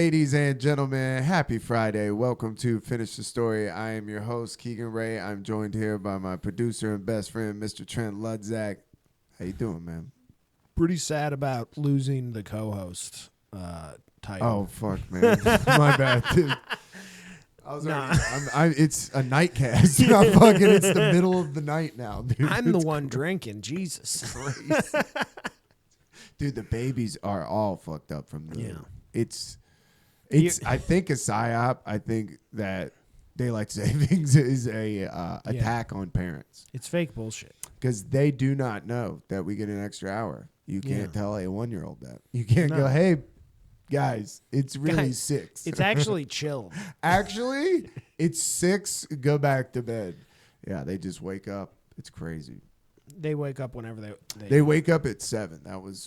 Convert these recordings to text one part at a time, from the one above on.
Ladies and gentlemen, happy Friday. Welcome to Finish the Story. I am your host, Keegan Ray. I'm joined here by my producer and best friend, Mr. Trent Ludzak. How you doing, man? Pretty sad about losing the co-host title. Oh, fuck, man. My bad, dude. It's a nightcast. It's the middle of the night now, dude. I'm the one drinking. Jesus Christ. Dude, the babies are all fucked up from the... Yeah. It's I think a psyop. I think that daylight savings is a attack on parents. It's fake bullshit. Because they do not know that we get an extra hour. You can't tell a 1-year-old that. You can't go, hey, guys, it's really 6. It's actually chill. Actually, it's 6. Go back to bed. Yeah, they just wake up. It's crazy. They wake up whenever they wake up at 7.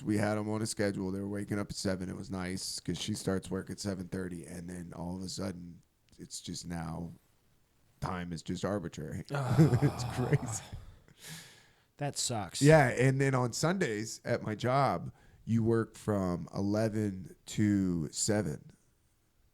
We had them on a schedule. They were waking up at 7. It was nice because she starts work at 7:30, and then all of a sudden, it's just now time is just arbitrary. It's crazy. That sucks. Yeah, and then on Sundays at my job, you work from 11 to 7,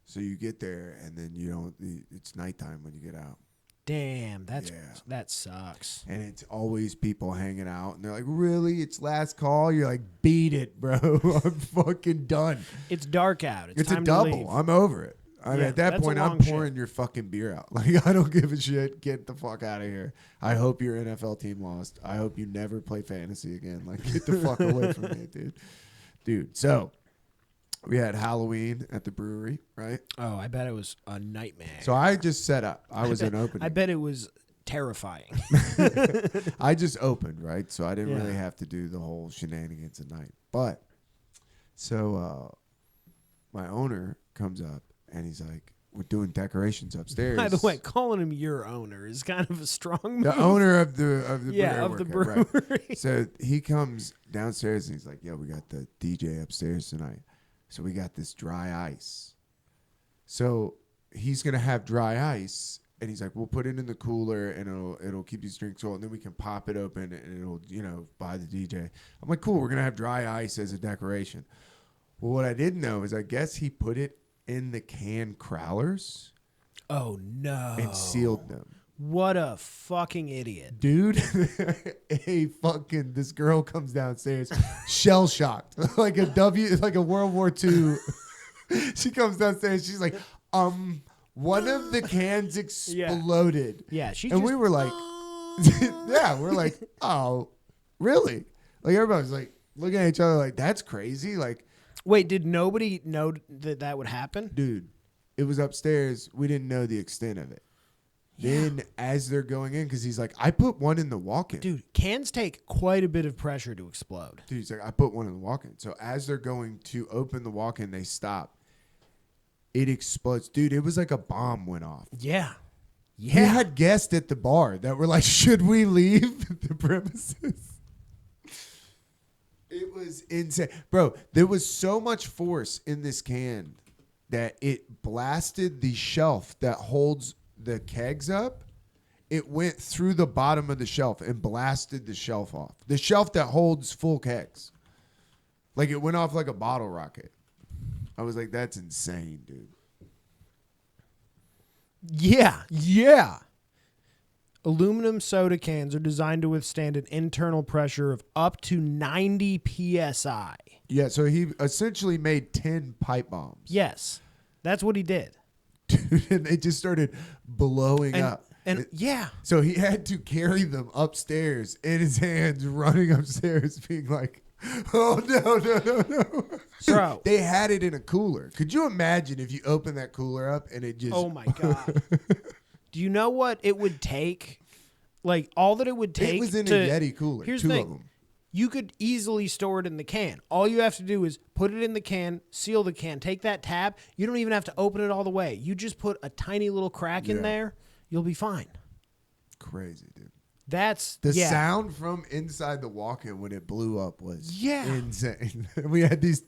so you get there, and then you don't. It's nighttime when you get out. Damn, that sucks. And it's always people hanging out, and they're like, really? It's last call? You're like, beat it, bro. I'm fucking done. It's dark out. It's time a double. To leave. I'm over it. At that point, I'm pouring your fucking beer out. Like, I don't give a shit. Get the fuck out of here. I hope your NFL team lost. I hope you never play fantasy again. Like, get the fuck away from me, dude. Dude, so... we had Halloween at the brewery, right? Oh, I bet it was a nightmare. So I just set up. I was an opening. I bet it was terrifying. I just opened, right? So I didn't really have to do the whole shenanigans at night. But, so my owner comes up, and he's like, we're doing decorations upstairs. By the way, calling him your owner is kind of a strong move. The owner of the brewery. Right. So he comes downstairs, and he's like, yo, we got the DJ upstairs tonight. So we got this dry ice. So he's going to have dry ice, and he's like, we'll put it in the cooler, and it'll keep these drinks cold, and then we can pop it open, and it'll, by the DJ. I'm like, cool, we're going to have dry ice as a decoration. Well, what I didn't know is I guess he put it in the can crowlers. Oh, no. And sealed them. What a fucking idiot. Dude, this girl comes downstairs, shell shocked, like a World War II. She comes downstairs, she's like, one of the cans exploded. Yeah, we were like, we're like, oh, really? Like, everybody's like looking at each other like, that's crazy. Like, wait, did nobody know that would happen? Dude, it was upstairs. We didn't know the extent of it. Then as they're going in, because he's like, I put one in the walk-in. Dude, cans take quite a bit of pressure to explode. Dude, he's like, I put one in the walk-in. So as they're going to open the walk-in, they stop. It explodes. Dude, it was like a bomb went off. Yeah. He had guests at the bar that were like, should we leave the premises? It was insane. Bro, there was so much force in this can that it blasted the shelf that holds the kegs up. It went through the bottom of the shelf and blasted the shelf off. The shelf that holds full kegs. Like, it went off like a bottle rocket. I was like, that's insane, dude. Yeah. Aluminum soda cans are designed to withstand an internal pressure of up to 90 PSI. Yeah, so he essentially made 10 pipe bombs. Yes, that's what he did. Dude, and they just started blowing up. So he had to carry them upstairs in his hands, running upstairs, being like, oh, no. Bro. They had it in a cooler. Could you imagine if you open that cooler up and it just... Oh, my God. Do you know what it would take? Like, all that it would take... It was in a Yeti cooler, here's two the of thing. them. You could easily store it in the can. All you have to do is put it in the can, seal the can, take that tab. You don't even have to open it all the way. You just put a tiny little crack in there. You'll be fine. Crazy, dude. That's the sound from inside the walk-in when it blew up was insane. We had these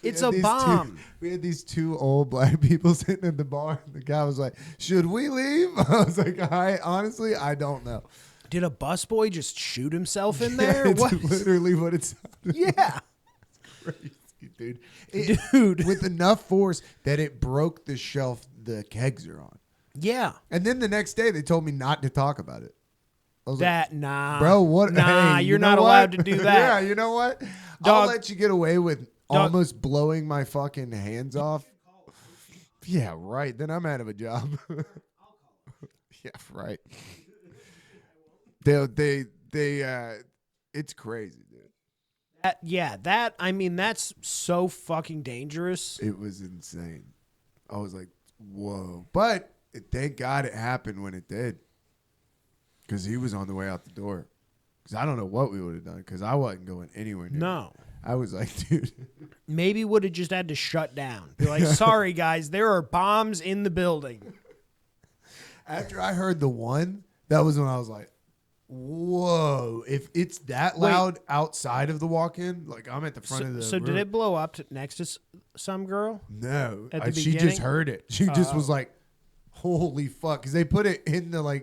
it's a bomb. We had these 2 old black people sitting in the bar. And the guy was like, should we leave? I was like, honestly, I don't know. Did a busboy just shoot himself in there? It's literally what it sounded like. Yeah. It's crazy, dude. Dude. With enough force that it broke the shelf the kegs are on. Yeah. And then the next day, they told me not to talk about it. I was like, Nah. bro, what? Nah, hey, you're you know not what? allowed to do that. Yeah, you know what? I'll Dog. let you get away with almost blowing my fucking hands off. Yeah, right. Then I'm out of a job. Yeah, right. It's crazy, dude. That's so fucking dangerous. It was insane. I was like, whoa. But thank God it happened when it did. Because he was on the way out the door. Because I don't know what we would have done. Because I wasn't going anywhere near No. it. I was like, dude. Maybe would have just had to shut down. Be like, sorry, guys, there are bombs in the building. After I heard the one, that was when I was like, whoa. If it's that loud outside of the walk-in, like I'm at the front of the So room. did it blow up next to some girl? No. At the she beginning? just heard it. She just was like, holy fuck. Because they put it in the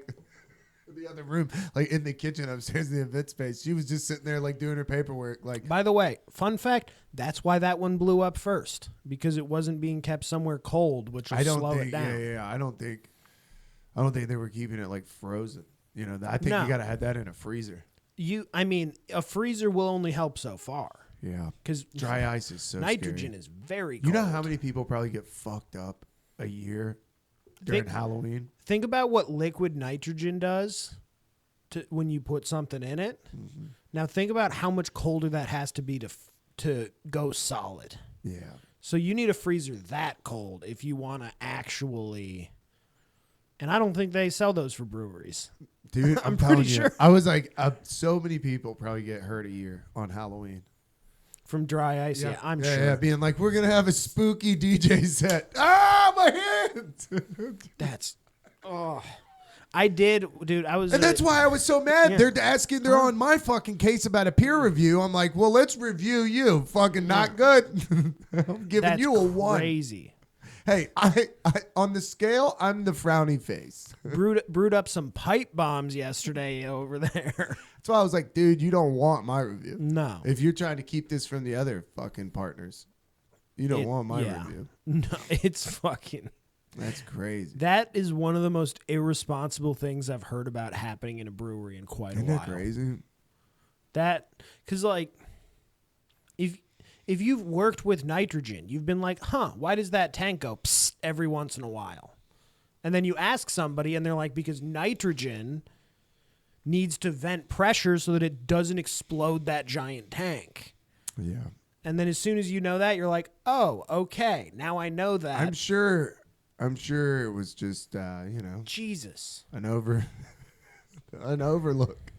the other room, like in the kitchen upstairs in the event space. She was just sitting there like doing her paperwork. Like, by the way, fun fact, that's why that one blew up first. Because it wasn't being kept somewhere cold, which will slow it down. Yeah. I don't think they were keeping it like frozen. You know, I think you gotta have that in a freezer. A freezer will only help so far. Yeah. Because Dry ice is so nitrogen scary. is very cold. You know how many people probably get fucked up a year during Halloween? Think about what liquid nitrogen does when you put something in it. Mm-hmm. Now think about how much colder that has to be to go solid. Yeah. So you need a freezer that cold if you want to actually... And I don't think they sell those for breweries. Dude, I'm pretty sure. I was like, so many people probably get hurt a year on Halloween. From dry ice, yeah, I'm sure. Yeah, being like, we're going to have a spooky DJ set. Ah, my hands! That's... I did, dude. And that's why I was so mad. Yeah. They're on my fucking case about a peer review. I'm like, well, let's review you. Fucking not good. I'm giving you a 1. Crazy. Hey, I on the scale, I'm the frowny face. brewed up some pipe bombs yesterday over there. That's why I was like, dude, you don't want my review. No. If you're trying to keep this from the other fucking partners, you don't want my review. No, it's fucking... That's crazy. That is one of the most irresponsible things I've heard about happening in a brewery in quite a while. Isn't that crazy? Because like, if you've worked with nitrogen, you've been like, why does that tank go psst every once in a while? And then you ask somebody and they're like, because nitrogen needs to vent pressure so that it doesn't explode that giant tank. Yeah. And then as soon as you know that, you're like, oh, okay, now I know that. I'm sure it was just, Jesus. an overlook.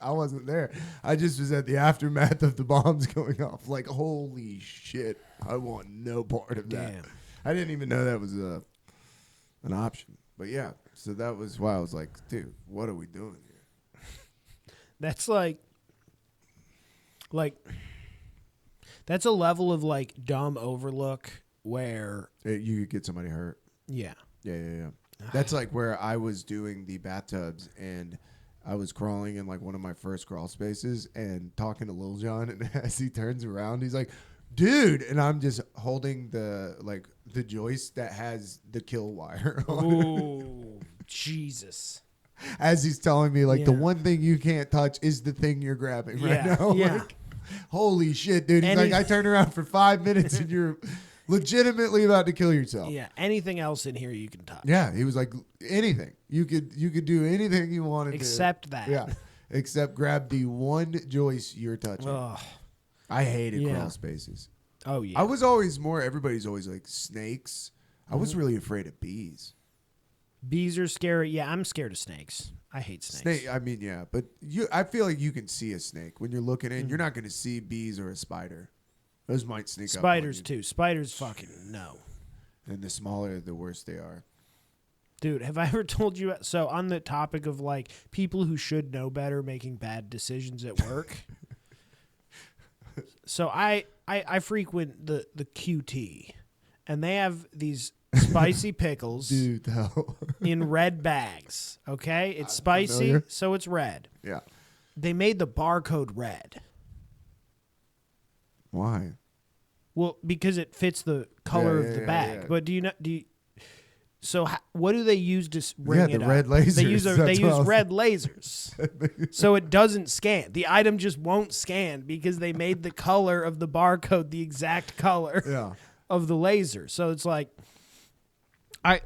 I wasn't there. I just was at the aftermath of the bombs going off. Like, holy shit, I want no part of that. Damn. I didn't even know that was an option. But yeah, so that was why I was like, dude, what are we doing here? That's like that's a level of like dumb overlook where You could get somebody hurt. yeah. Yeah. That's like where I was doing the bathtubs and I was crawling in like one of my first crawl spaces and talking to Lil Jon, and as he turns around, he's like, dude, and I'm just holding the joist that has the kill wire on it. Oh, Jesus. As he's telling me, like, the Yeah. one thing you can't touch is the thing you're grabbing right Yeah, now. yeah. Like, holy shit, dude. He's like, I turned around for 5 minutes and you're legitimately about to kill yourself. Yeah, anything else in here you can touch. Yeah, he was like, anything. You could do anything you wanted Except that. Yeah, except grab the one joist you're touching. Ugh. I hated Yeah. crawl spaces. Oh, yeah. I was always everybody's always like snakes. I was really afraid of bees. Bees are scary. Yeah, I'm scared of snakes. I hate snakes. I mean, yeah, but I feel like you can see a snake when you're looking in. You're not going to see bees or a spider. Those might sneak up. Spiders, too. Spiders fucking no. And the smaller, the worse they are. Dude, have I ever told you? So on the topic of like people who should know better making bad decisions at work. So I frequent the QT, and they have these spicy pickles Dude, though. in red bags. Okay, it's spicy, familiar. so it's red. Yeah. They made the barcode red. Why? Well, because it fits the color of the bag. But do you know? So what do they use to ring it the up? red lasers. They use red lasers, so it doesn't scan. The item just won't scan because they made the color of the barcode the exact color of the laser. So it's like, I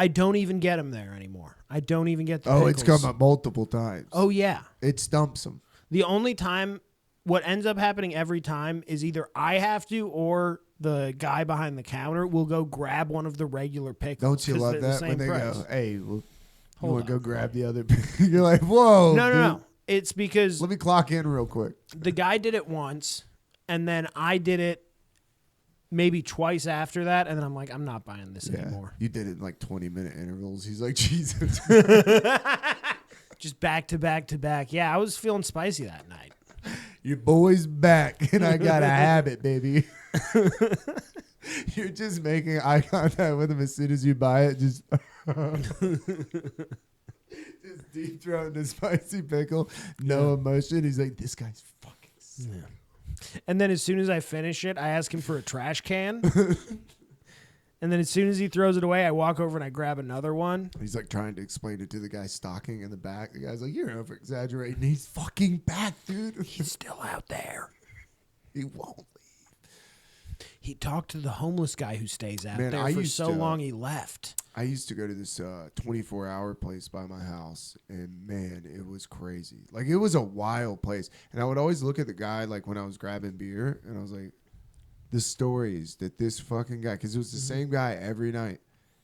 don't even get them there anymore. I don't even get the pickles. It's come up multiple times. Oh yeah, it stumps them. The only time, what ends up happening every time is either I have to or the guy behind the counter will go grab one of the regular pickles. Don't you love that when they price. go, hey, well, you want to go grab the other pickle? You're like, whoa. No. It's because... Let me clock in real quick. The guy did it once, and then I did it maybe twice after that, and then I'm like, I'm not buying this anymore. You did it in like 20-minute intervals. He's like, Jesus. Just back to back to back. Yeah, I was feeling spicy that night. Your boy's back, and I got a habit, baby. You're just making eye contact with him as soon as you buy it. Just deep throating the spicy pickle. No emotion. He's like, this guy's fucking sick. Yeah. And then as soon as I finish it, I ask him for a trash can. And then as soon as he throws it away, I walk over and I grab another one. He's like trying to explain it to the guy stalking in the back. The guy's like, you're over exaggerating. He's fucking back, dude. He's still out there. He won't leave. He talked to the homeless guy who stays out there for so long he left. I used to go to this 24-hour place by my house, and man, it was crazy. Like, it was a wild place. And I would always look at the guy, like, when I was grabbing beer, and I was like, the stories that this fucking guy, because it was the same guy every night,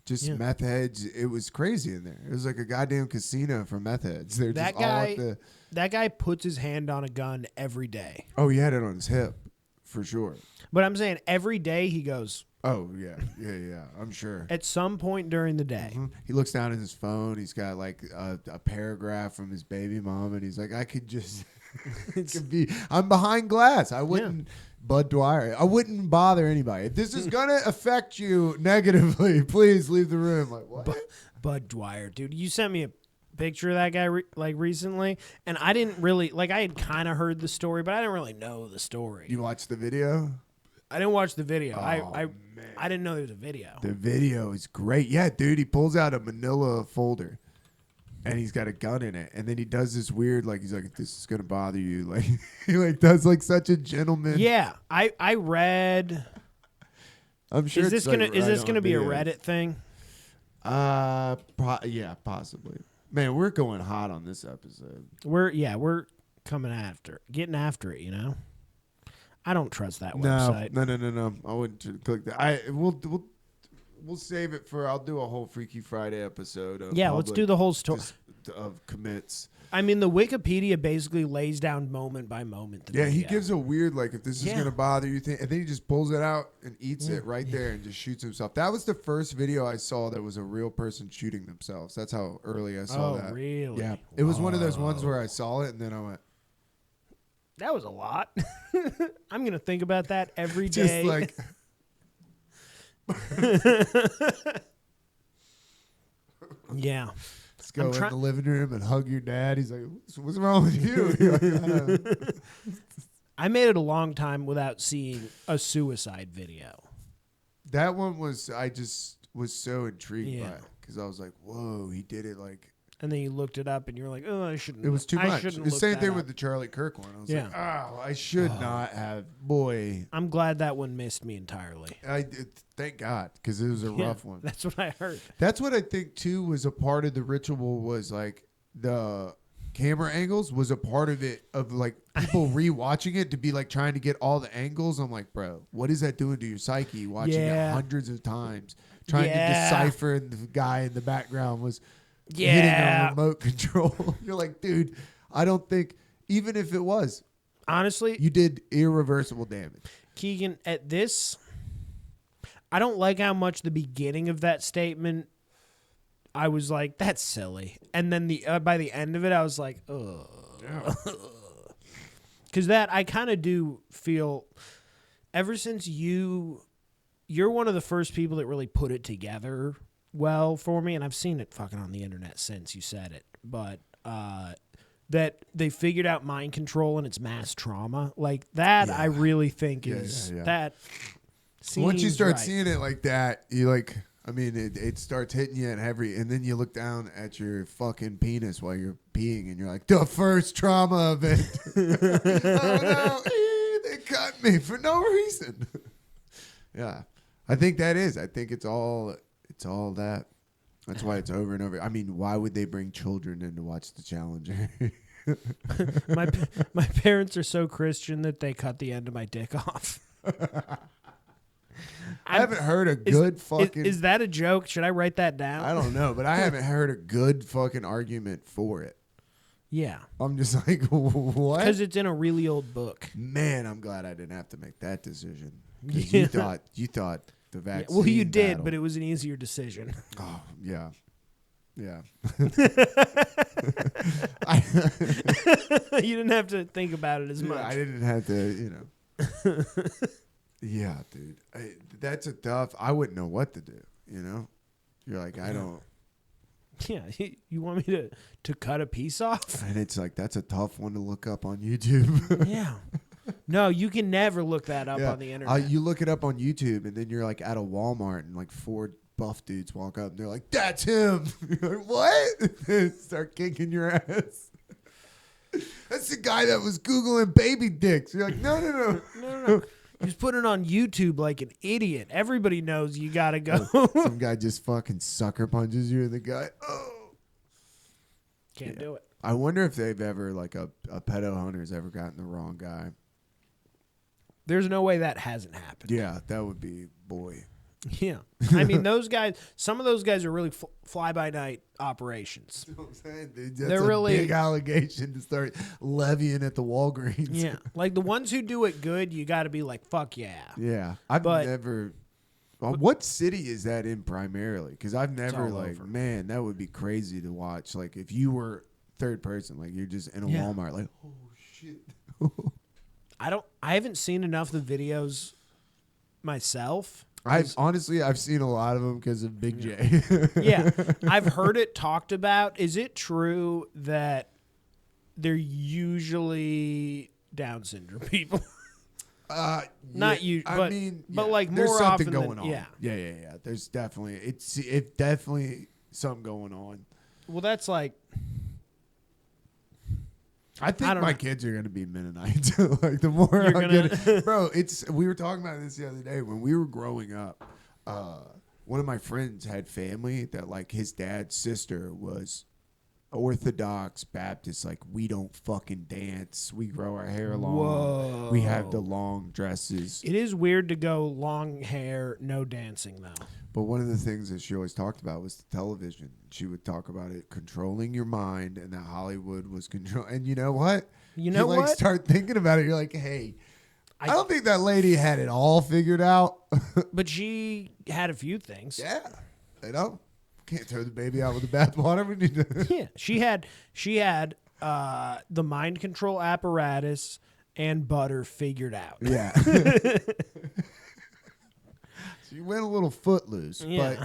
just meth heads. It was crazy in there. It was like a goddamn casino for meth heads. They're that just guy, all at the... That guy puts his hand on a gun every day. Oh, he had it on his hip, for sure. But I'm saying every day he goes... Oh, yeah, I'm sure. At some point during the day. Mm-hmm. He looks down at his phone. He's got like a paragraph from his baby mom, and he's like, I could just... I'm behind glass. I wouldn't... Bud Dwyer. I wouldn't bother anybody. If this is going to affect you negatively, please leave the room. Like, what? Bud Dwyer, dude. You sent me a picture of that guy recently, and I didn't really... Like, I had kind of heard the story, but I didn't really know the story. You watched the video? I didn't watch the video. Oh, I didn't know there was a video. The video is great. Yeah, dude, he pulls out a manila folder, and he's got a gun in it. And then he does this weird, like, he's like, if this is going to bother you. Like, he like does like such a gentleman. Yeah, I read. I'm sure is this gonna be a Reddit thing? Yeah, possibly. Man, we're going hot on this episode. We're getting after it, you know? I don't trust that website. No. I wouldn't click that. We'll save it for. I'll do a whole Freaky Friday episode. Let's do the whole story of commits. I mean, the Wikipedia basically lays down moment by moment. He gives a weird like if this is gonna bother you thing, and then he just pulls it out and eats it right there and just shoots himself. That was the first video I saw that was a real person shooting themselves. That's how early I saw that. Oh, really? Yeah, it was one of those ones where I saw it and then I went. That was a lot. I'm gonna think about that every day. Just like. Yeah. Let's go in the living room and hug your dad. He's like, what's wrong with you? You're like, I made it a long time without seeing a suicide video. That one was, I just was so intrigued by it because I was like, whoa, he did it like. And then you looked it up and you were like, oh, I shouldn't. It was too much. The same thing with the the Charlie Kirk one. I was like, oh, I should not have. Boy. I'm glad that one missed me entirely. Thank God, because it was a rough one. That's what I heard. That's what I think, too, was a part of the ritual was like the camera angles was a part of it, of like people rewatching it to be like trying to get all the angles. I'm like, bro, what is that doing to your psyche watching it hundreds of times? Trying to decipher, and the guy in the background was... hitting a remote control. You're like, dude, I don't think, even if it was, honestly, you did irreversible damage. Keegan, at this, I don't like how much the beginning of that statement, I was like, that's silly. And then by the end of it, I was like, ugh. Because I kind of do feel, ever since you're one of the first people that really put it together well for me, and I've seen it fucking on the internet since you said it, but that they figured out mind control and it's mass trauma. Like that, I really think is that. Once you start right. seeing it like that, you like. I mean, it starts hitting you and then you look down at your fucking penis while you're peeing, and you're like, the first trauma event. Oh no, they cut me for no reason. Yeah, I think that is. I think it's all that. That's why it's over and over. I mean, why would they bring children in to watch the Challenger? my parents are so Christian that they cut the end of my dick off. I haven't heard a good fucking... Is that a joke? Should I write that down? I don't know, but I haven't heard a good fucking argument for it. Yeah. I'm just like, what? Because it's in a really old book. Man, I'm glad I didn't have to make that decision. Because you thought the vaccine... Well, you did, battle. but it was an easier decision. Oh, yeah. Yeah. You didn't have to think about it as much. I didn't have to, Yeah, dude. That's a tough... I wouldn't know what to do, You're like, I don't... Yeah, you want me to cut a piece off? And it's like, that's a tough one to look up on YouTube. Yeah. No, you can never look that up on the internet. You look it up on YouTube, and then you're like at a Walmart, and like 4 buff dudes walk up, and they're like, that's him. You're like, what? Start kicking your ass. That's the guy that was Googling baby dicks. You're like, no. No. He's putting it on YouTube like an idiot. Everybody knows you gotta go. Some guy just fucking sucker punches you in the gut. Oh. Can't do it. I wonder if they've ever, like, a pedo hunter's ever gotten the wrong guy. There's no way that hasn't happened. Yeah, that would be, boy. Yeah. I mean, those guys, some of those guys are really fly-by-night operations. You know what I'm saying? Dude, that's They're a really big allegation to start levying at the Walgreens. Yeah. Like the ones who do it good, you got to be like, fuck yeah. Yeah. I've never... Well, what city is that in primarily? Because I've never, like, over. Man, that would be crazy to watch. Like, if you were third person, like, you're just in a Walmart, like, oh, shit. I haven't seen enough of the videos myself. I've seen a lot of them because of Big J. Yeah. I've heard it talked about. Is it true that they're usually Down syndrome people? Not you, but I mean, but like more there's something often going than, on. Yeah. There's definitely something going on. Well, that's like. I think my kids are gonna be Mennonites. Like the more I get it, bro. We were talking about this the other day when we were growing up. One of my friends had family that, like, his dad's sister was Orthodox Baptist. Like, we don't fucking dance. We grow our hair long. Whoa. We have the long dresses. It is weird to go long hair, no dancing though. But one of the things that she always talked about was the television. She would talk about it controlling your mind, and that Hollywood was control. And you know what? What? Start thinking about it. You're like, hey, I don't think that lady had it all figured out. But she had a few things. Yeah, can't throw the baby out with the bathwater. We need to. Yeah, she had the mind control apparatus and butter figured out. Yeah. She went a little footloose, but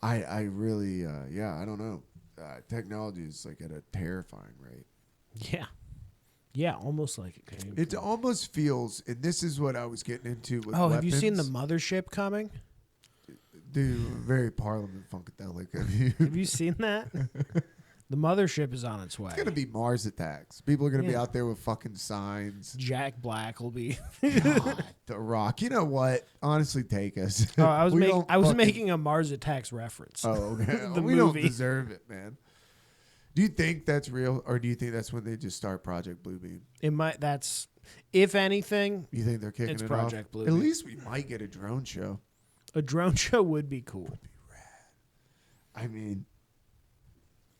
I really, I don't know. Technology is like at a terrifying rate. Yeah, almost like it came. It almost feels, and this is what I was getting into with weapons. Have you seen the mothership coming? Dude, very Parliament Funkadelic. Have you seen that? The mothership is on its way. It's going to be Mars attacks. People are going to be out there with fucking signs. Jack Black will be. God, The Rock. You know what? Honestly, take us. Oh, I was making a Mars attacks reference. Oh, okay. The we movie. Don't deserve it, man. Do you think that's real, or do you think that's when they just start Project Bluebeam? That's, if anything. You think they're kicking it's it Project off? Bluebeam. At least we might get a drone show. A drone show would be cool. Would be rad. I mean,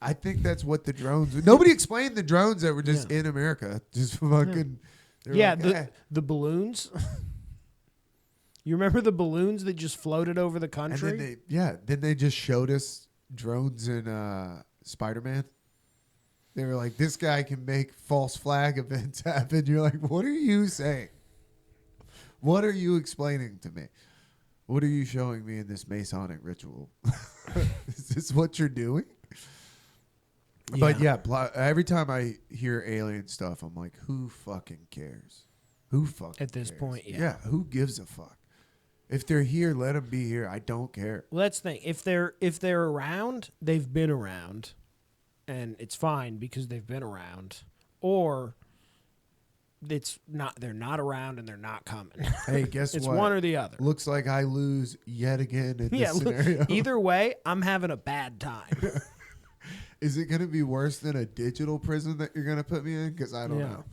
I think that's what the drones. Nobody explained the drones that were just in America, just fucking. Yeah, the balloons. You remember the balloons that just floated over the country? And then they just showed us drones in Spider-Man. They were like, this guy can make false flag events happen. You're like, what are you saying? What are you explaining to me? What are you showing me in this Masonic ritual? Is this what you're doing? But yeah, every time I hear alien stuff, I'm like, who fucking cares? Who fucking At this cares? point, yeah. Yeah, who gives a fuck? If they're here, let them be here. I don't care. Well, that's the thing. If they're around, they've been around, and it's fine because they've been around. Or it's not. They're not around and they're not coming. Hey, guess it's what? one or the other. Looks like I lose yet again in this scenario. Either way, I'm having a bad time. Is it going to be worse than a digital prison that you're going to put me in? Because I don't know.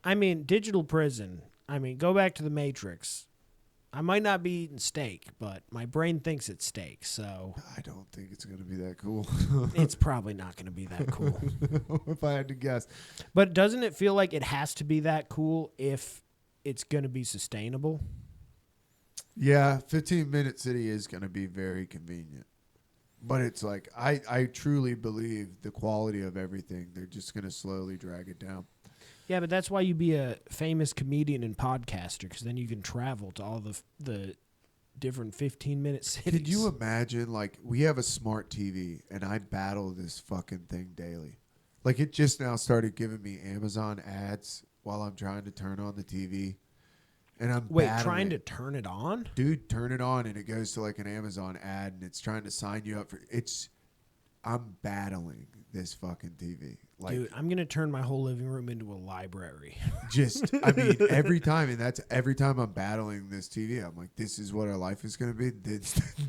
I mean, digital prison. I mean, go back to the Matrix. I might not be eating steak, but my brain thinks it's steak, so I don't think it's going to be that cool. it's probably not going to be that cool. If I had to guess. But doesn't it feel like it has to be that cool if it's going to be sustainable? Yeah, 15-minute city is going to be very convenient. But it's like, I truly believe the quality of everything, they're just going to slowly drag it down. Yeah, but that's why you be a famous comedian and podcaster, because then you can travel to all the different 15-minute cities. Could you imagine, like, we have a smart TV, and I battle this fucking thing daily. Like, it just now started giving me Amazon ads while I'm trying to turn on the TV. And I'm trying to turn it on? Dude, turn it on, and it goes to, like, an Amazon ad, and it's trying to sign you up for... I'm battling this fucking TV. Like, dude, I'm going to turn my whole living room into a library. I mean, every time, and that's every time I'm battling this TV, I'm like, this is what our life is going to be.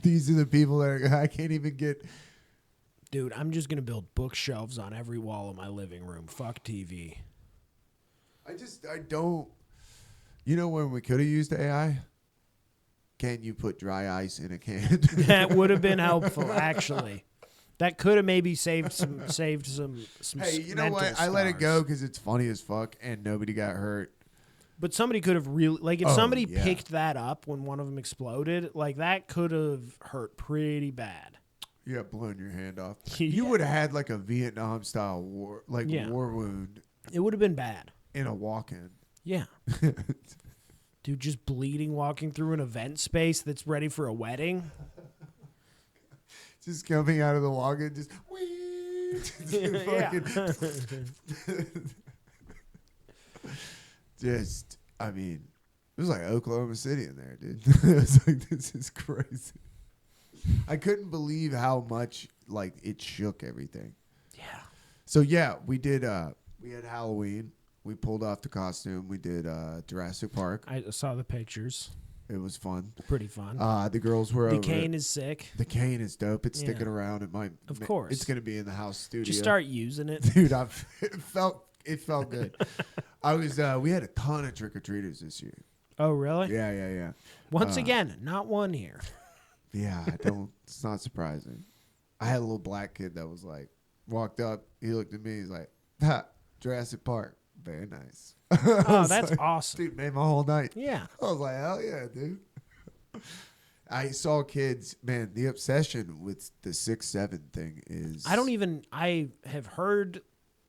These are the people that I can't even get. Dude, I'm just going to build bookshelves on every wall of my living room. Fuck TV. I don't. You know when we could have used AI? Can you put dry ice in a can? That would have been helpful, actually. That could have maybe saved some. Hey, you know what? I let it go because it's funny as fuck and nobody got hurt. But somebody could have really, like, if somebody picked that up when one of them exploded, like, that could have hurt pretty bad. Yeah, blown your hand off. You would have had like a Vietnam style war, war wound. It would have been bad in a walk-in. Yeah. Dude, just bleeding walking through an event space that's ready for a wedding. Just coming out of the walk-in, just just, I mean, it was like Oklahoma City in there, dude. It was like, this is crazy. I couldn't believe how much, like, it shook everything. Yeah. So, yeah, we did, we had Halloween. We pulled off the costume. We did Jurassic Park. I saw the pictures. It was fun. Pretty fun. The girls were over. The cane is sick. The cane is dope. It's sticking around. Of course. It's going to be in the house studio. Just start using it. Dude, it felt good. We had a ton of trick-or-treaters this year. Oh, really? Yeah. Once again, not one here. Yeah, it's not surprising. I had a little black kid that was like, walked up, he looked at me, he's like, Jurassic Park. Very nice. Oh, that's like, awesome. Dude, made my whole night. Yeah. I was like, hell yeah, dude. I saw kids, man, the obsession with the 6-7 thing is... I have heard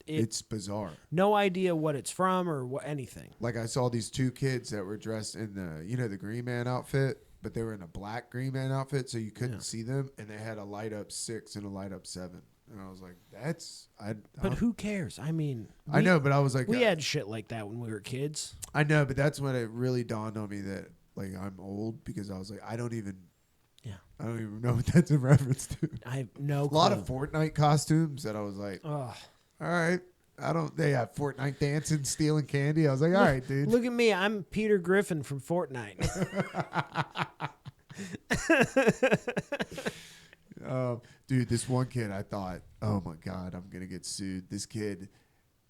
it. It's bizarre. No idea what it's from or anything. Like, I saw these two kids that were dressed in the Green Man outfit, but they were in a black Green Man outfit, so you couldn't see them, and they had a light up 6 and a light up 7. And I was like, But who cares? I mean... I know, but I was like... We had shit like that when we were kids. I know, but that's when it really dawned on me that, like, I'm old, because I was like, I don't even know what that's in reference to. I have no clue. A lot of Fortnite costumes that I was like, all right. They have Fortnite dancing, stealing candy. I was like, all right, dude. Look at me. I'm Peter Griffin from Fortnite. Dude, this one kid, I thought, oh my God, I'm going to get sued. This kid,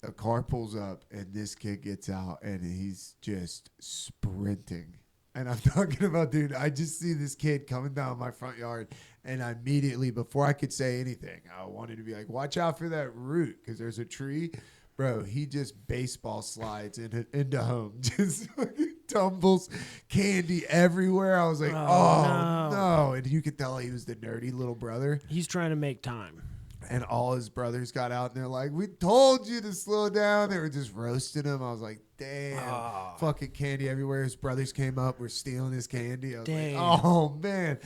a car pulls up and this kid gets out and he's just sprinting. And I'm talking about, dude, I just see this kid coming down my front yard and I immediately, before I could say anything, I wanted to be like, watch out for that root because there's a tree. Bro, he just baseball slides into home. Just tumbles, candy everywhere. I was like, oh no. And you could tell he was the nerdy little brother. He's trying to make time. And all his brothers got out and they're like, we told you to slow down. They were just roasting him. I was like, damn, fucking candy everywhere. His brothers came up, were stealing his candy. I was like, oh man.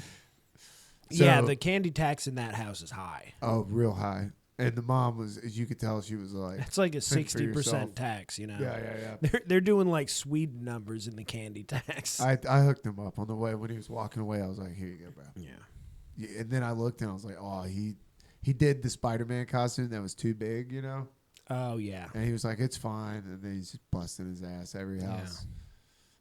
So, yeah, the candy tax in that house is high. Oh, real high. And the mom was, as you could tell, she was like, It's like a "Think for yourself." 60% tax, you know. Yeah. They're doing like Sweden numbers in the candy tax. I hooked him up on the way when he was walking away. I was like, "Here you go, bro." Yeah. And then I looked and I was like, "Oh, he did the Spider-Man costume that was too big, you know." Oh yeah. And he was like, "It's fine," and then he's just busting his ass every house.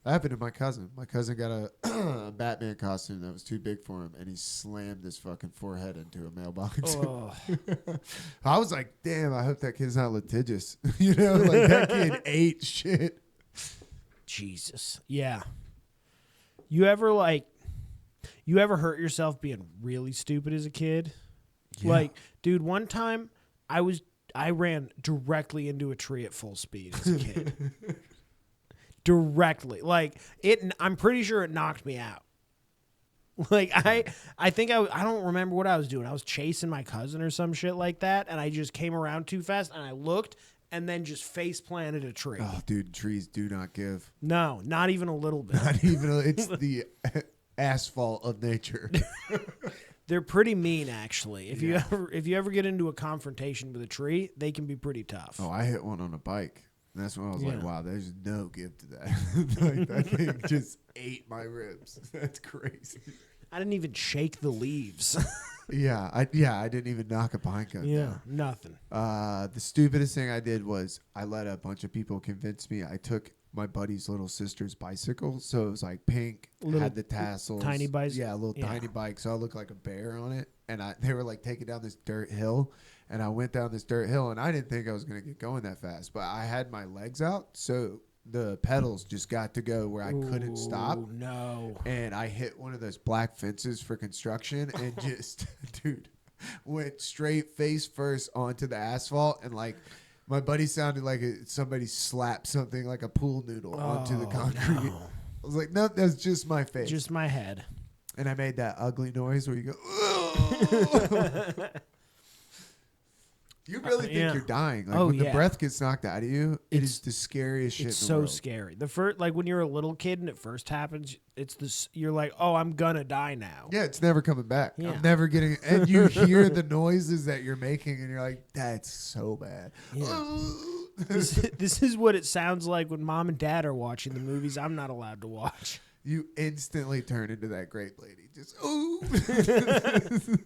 That happened to my cousin. My cousin got a Batman costume that was too big for him, and he slammed his fucking forehead into a mailbox. Oh. I was like, damn, I hope that kid's not litigious. You know, like that kid ate shit. Jesus. Yeah. You ever hurt yourself being really stupid as a kid? Yeah. Like, dude, one time I ran directly into a tree at full speed as a kid. Directly. Like I'm pretty sure it knocked me out. Like I think I don't remember what I was doing. I was chasing my cousin or some shit like that, and I just came around too fast and I looked and then just face planted a tree. Oh, dude, trees do not give. No, not even a little bit. Not even. It's the asphalt of nature. They're pretty mean, actually. If Yeah. you ever get into a confrontation with a tree, they can be pretty tough. Oh, I hit one on a bike. And that's when I was like, Yeah. wow, there's no give to that. Like, that thing just ate my ribs. That's crazy. I didn't even shake the leaves. Yeah, I didn't even knock a pine cone down. Nothing. The stupidest thing I did was I let a bunch of people convince me. I took my buddy's little sister's bicycle, so it was like pink, had the tassels, tiny bicycle. yeah, a little tiny bike, so I looked like a bear on it. And they were like taking down this dirt hill, and I went down this dirt hill, and I didn't think I was gonna get going that fast, but I had my legs out, so the pedals just got to go where I couldn't stop. No. And I hit one of those black fences for construction and just, dude, went straight face first onto the asphalt. And like my buddy sounded like somebody slapped something like a pool noodle onto the concrete. No. I was like, nope, that's just my face. Just my head. And I made that ugly noise where you go, "Ugh." You really think you're dying. Like when the breath gets knocked out of you, it is the scariest shit in the world. It's so scary. The first, like when you're a little kid and it first happens, it's this. You're like, oh, I'm gonna die now. Yeah, it's never coming back. Yeah. I'm never getting. And you hear the noises that you're making, and you're like, that's so bad. Yeah. This is what it sounds like when mom and dad are watching the movies I'm not allowed to watch. You instantly turn into that grape lady. Just ooh.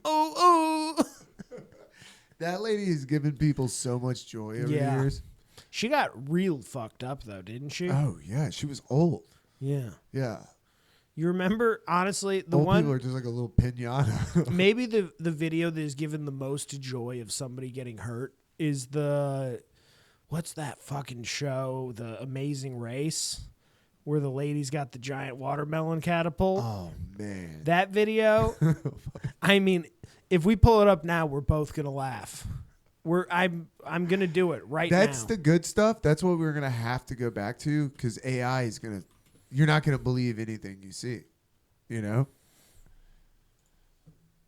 Oh. That lady has given people so much joy over the years. She got real fucked up though, didn't she? Oh yeah, she was old. Yeah. Yeah. You remember, honestly, the Old one people are just like a little pinata. maybe the video that has given the most joy of somebody getting hurt is what's that fucking show, The Amazing Race, where the lady's got the giant watermelon catapult. Oh man. That video, I mean, if we pull it up now, we're both gonna laugh. I'm gonna do it right now. That's the good stuff. That's what we're gonna have to go back to, because AI is gonna. You're not gonna believe anything you see. You know.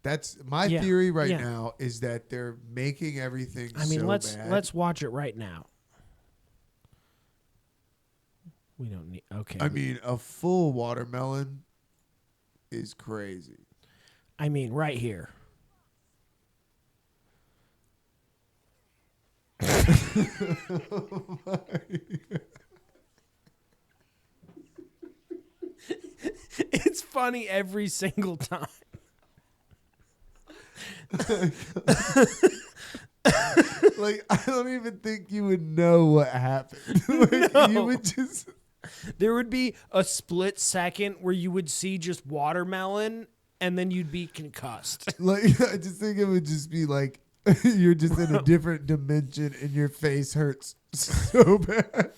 That's my theory right now, is that they're making everything. I mean, so let's watch it right now. We don't need. Okay. I mean, a full watermelon is crazy. I mean, right here. It's funny every single time. Like, I don't even think you would know what happened. Like, No. You would just. There would be a split second where you would see just watermelon and then you'd be concussed. Like, I just think it would just be like you're just in a different dimension and your face hurts so bad.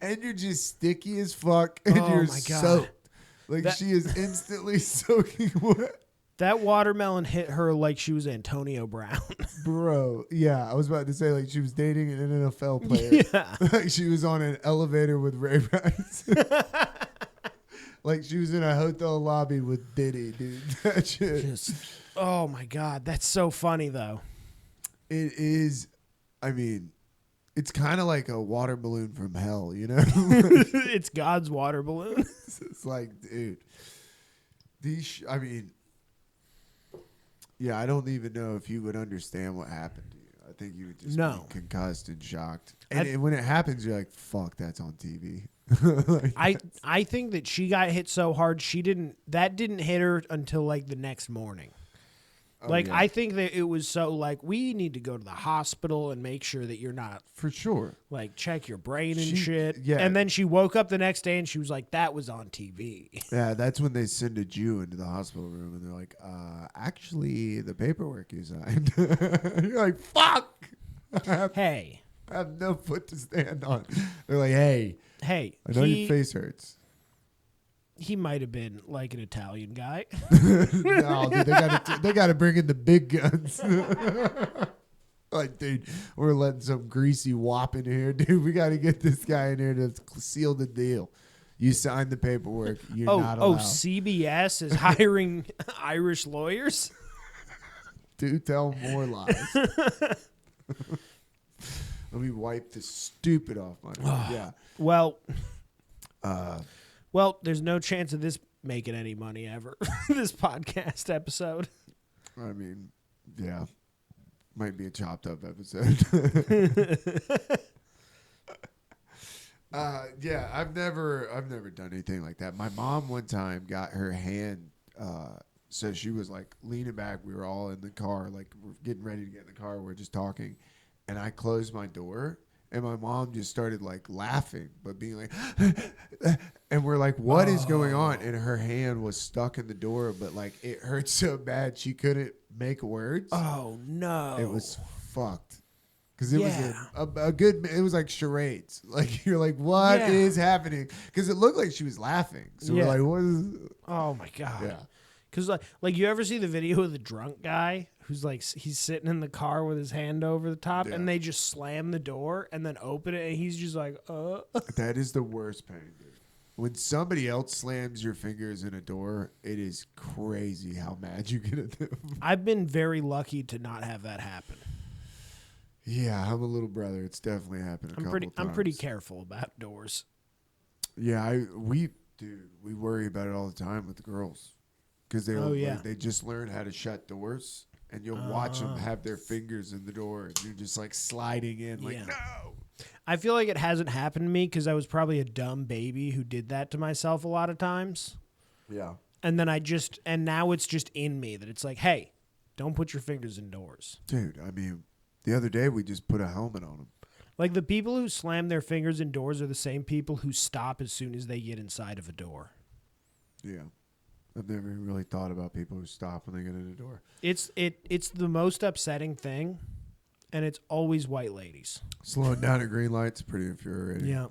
And you're just sticky as fuck and Oh you're my God. soaked. Like, she is instantly soaking wet. That watermelon hit her like she was Antonio Brown. Bro, yeah, I was about to say, like, she was dating an NFL player. Yeah. Like, she was on an elevator with Ray Rice. Like, she was in a hotel lobby with Diddy, dude. That shit. Just, oh my God. That's so funny though. It is, I mean, it's kind of like a water balloon from hell, you know? It's God's water balloon. It's like, dude, I mean, yeah, I don't even know if you would understand what happened to you. I think you would just No. be concussed and shocked. And when it happens, you're like, "Fuck, that's on TV." Like, I think that she got hit so hard that didn't hit her until like the next morning. Like, yeah. I think that it was so, like, we need to go to the hospital and make sure that you're not, for sure. like, check your brain and She- shit. yeah. And then she woke up the next day and she was like, that was on TV. Yeah, that's when they send a Jew into the hospital room and they're like, actually, the paperwork you signed. You're like, fuck! Hey, I have no foot to stand on. They're like, hey, I know your face hurts. he might have been, like, an Italian guy. No, dude, they gotta bring in the big guns. Like, dude, we're letting some greasy wop in here, dude. We gotta get this guy in here to seal the deal. You signed the paperwork. You're not allowed. CBS is hiring Irish lawyers? Dude, tell more lies. Let me wipe this stupid off my yeah. Well, there's no chance of this making any money ever. This podcast episode. I mean, yeah. Might be a chopped up episode. Yeah, I've never done anything like that. My mom one time got her hand so she was like leaning back. We were all in the car, like we're getting ready to get in the car. We're just talking. And I closed my door and my mom just started like laughing, but being like, and we're like, what is going on? And her hand was stuck in the door, but like it hurt so bad she couldn't make words. Oh, no. It was fucked. Because it was a good, it was like charades. Like, you're like, what is happening? Because it looked like she was laughing. So we're like, what is. Oh, my God. Yeah. Because, like, you ever see the video of the drunk guy who's, like, he's sitting in the car with his hand over the top and they just slam the door and then open it and he's just like, That is the worst pain, dude. When somebody else slams your fingers in a door, it is crazy how mad you get at them. I've been very lucky to not have that happen. Yeah, I'm a little brother. It's definitely happened a couple times. I'm pretty careful about doors. Yeah, we worry about it all the time with the girls. Because they just learn how to shut doors. And you'll watch them have their fingers in the door. And you're just like sliding in like, no. I feel like it hasn't happened to me because I was probably a dumb baby who did that to myself a lot of times. Yeah. And then and now it's just in me that it's like, hey, don't put your fingers in doors. Dude, I mean, the other day we just put a helmet on them. Like the people who slam their fingers in doors are the same people who stop as soon as they get inside of a door. Yeah. I've never really thought about people who stop when they get in a door. It's the most upsetting thing, and it's always white ladies. Slowing down at green lights, pretty infuriating. Yeah.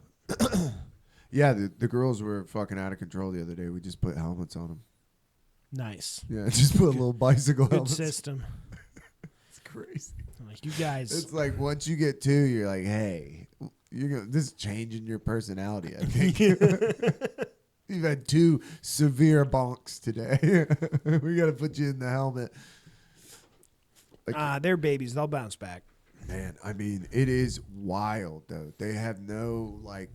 Yeah, the girls were fucking out of control the other day. We just put helmets on them. Nice. Yeah, just put a little bicycle Good helmet. system. It's crazy. Like, you guys. It's like once you get two, you're like, hey, this is changing your personality, I think. You've had two severe bonks today. We got to put you in the helmet. Like, They're babies. They'll bounce back. Man, I mean, it is wild, though. They have no, like,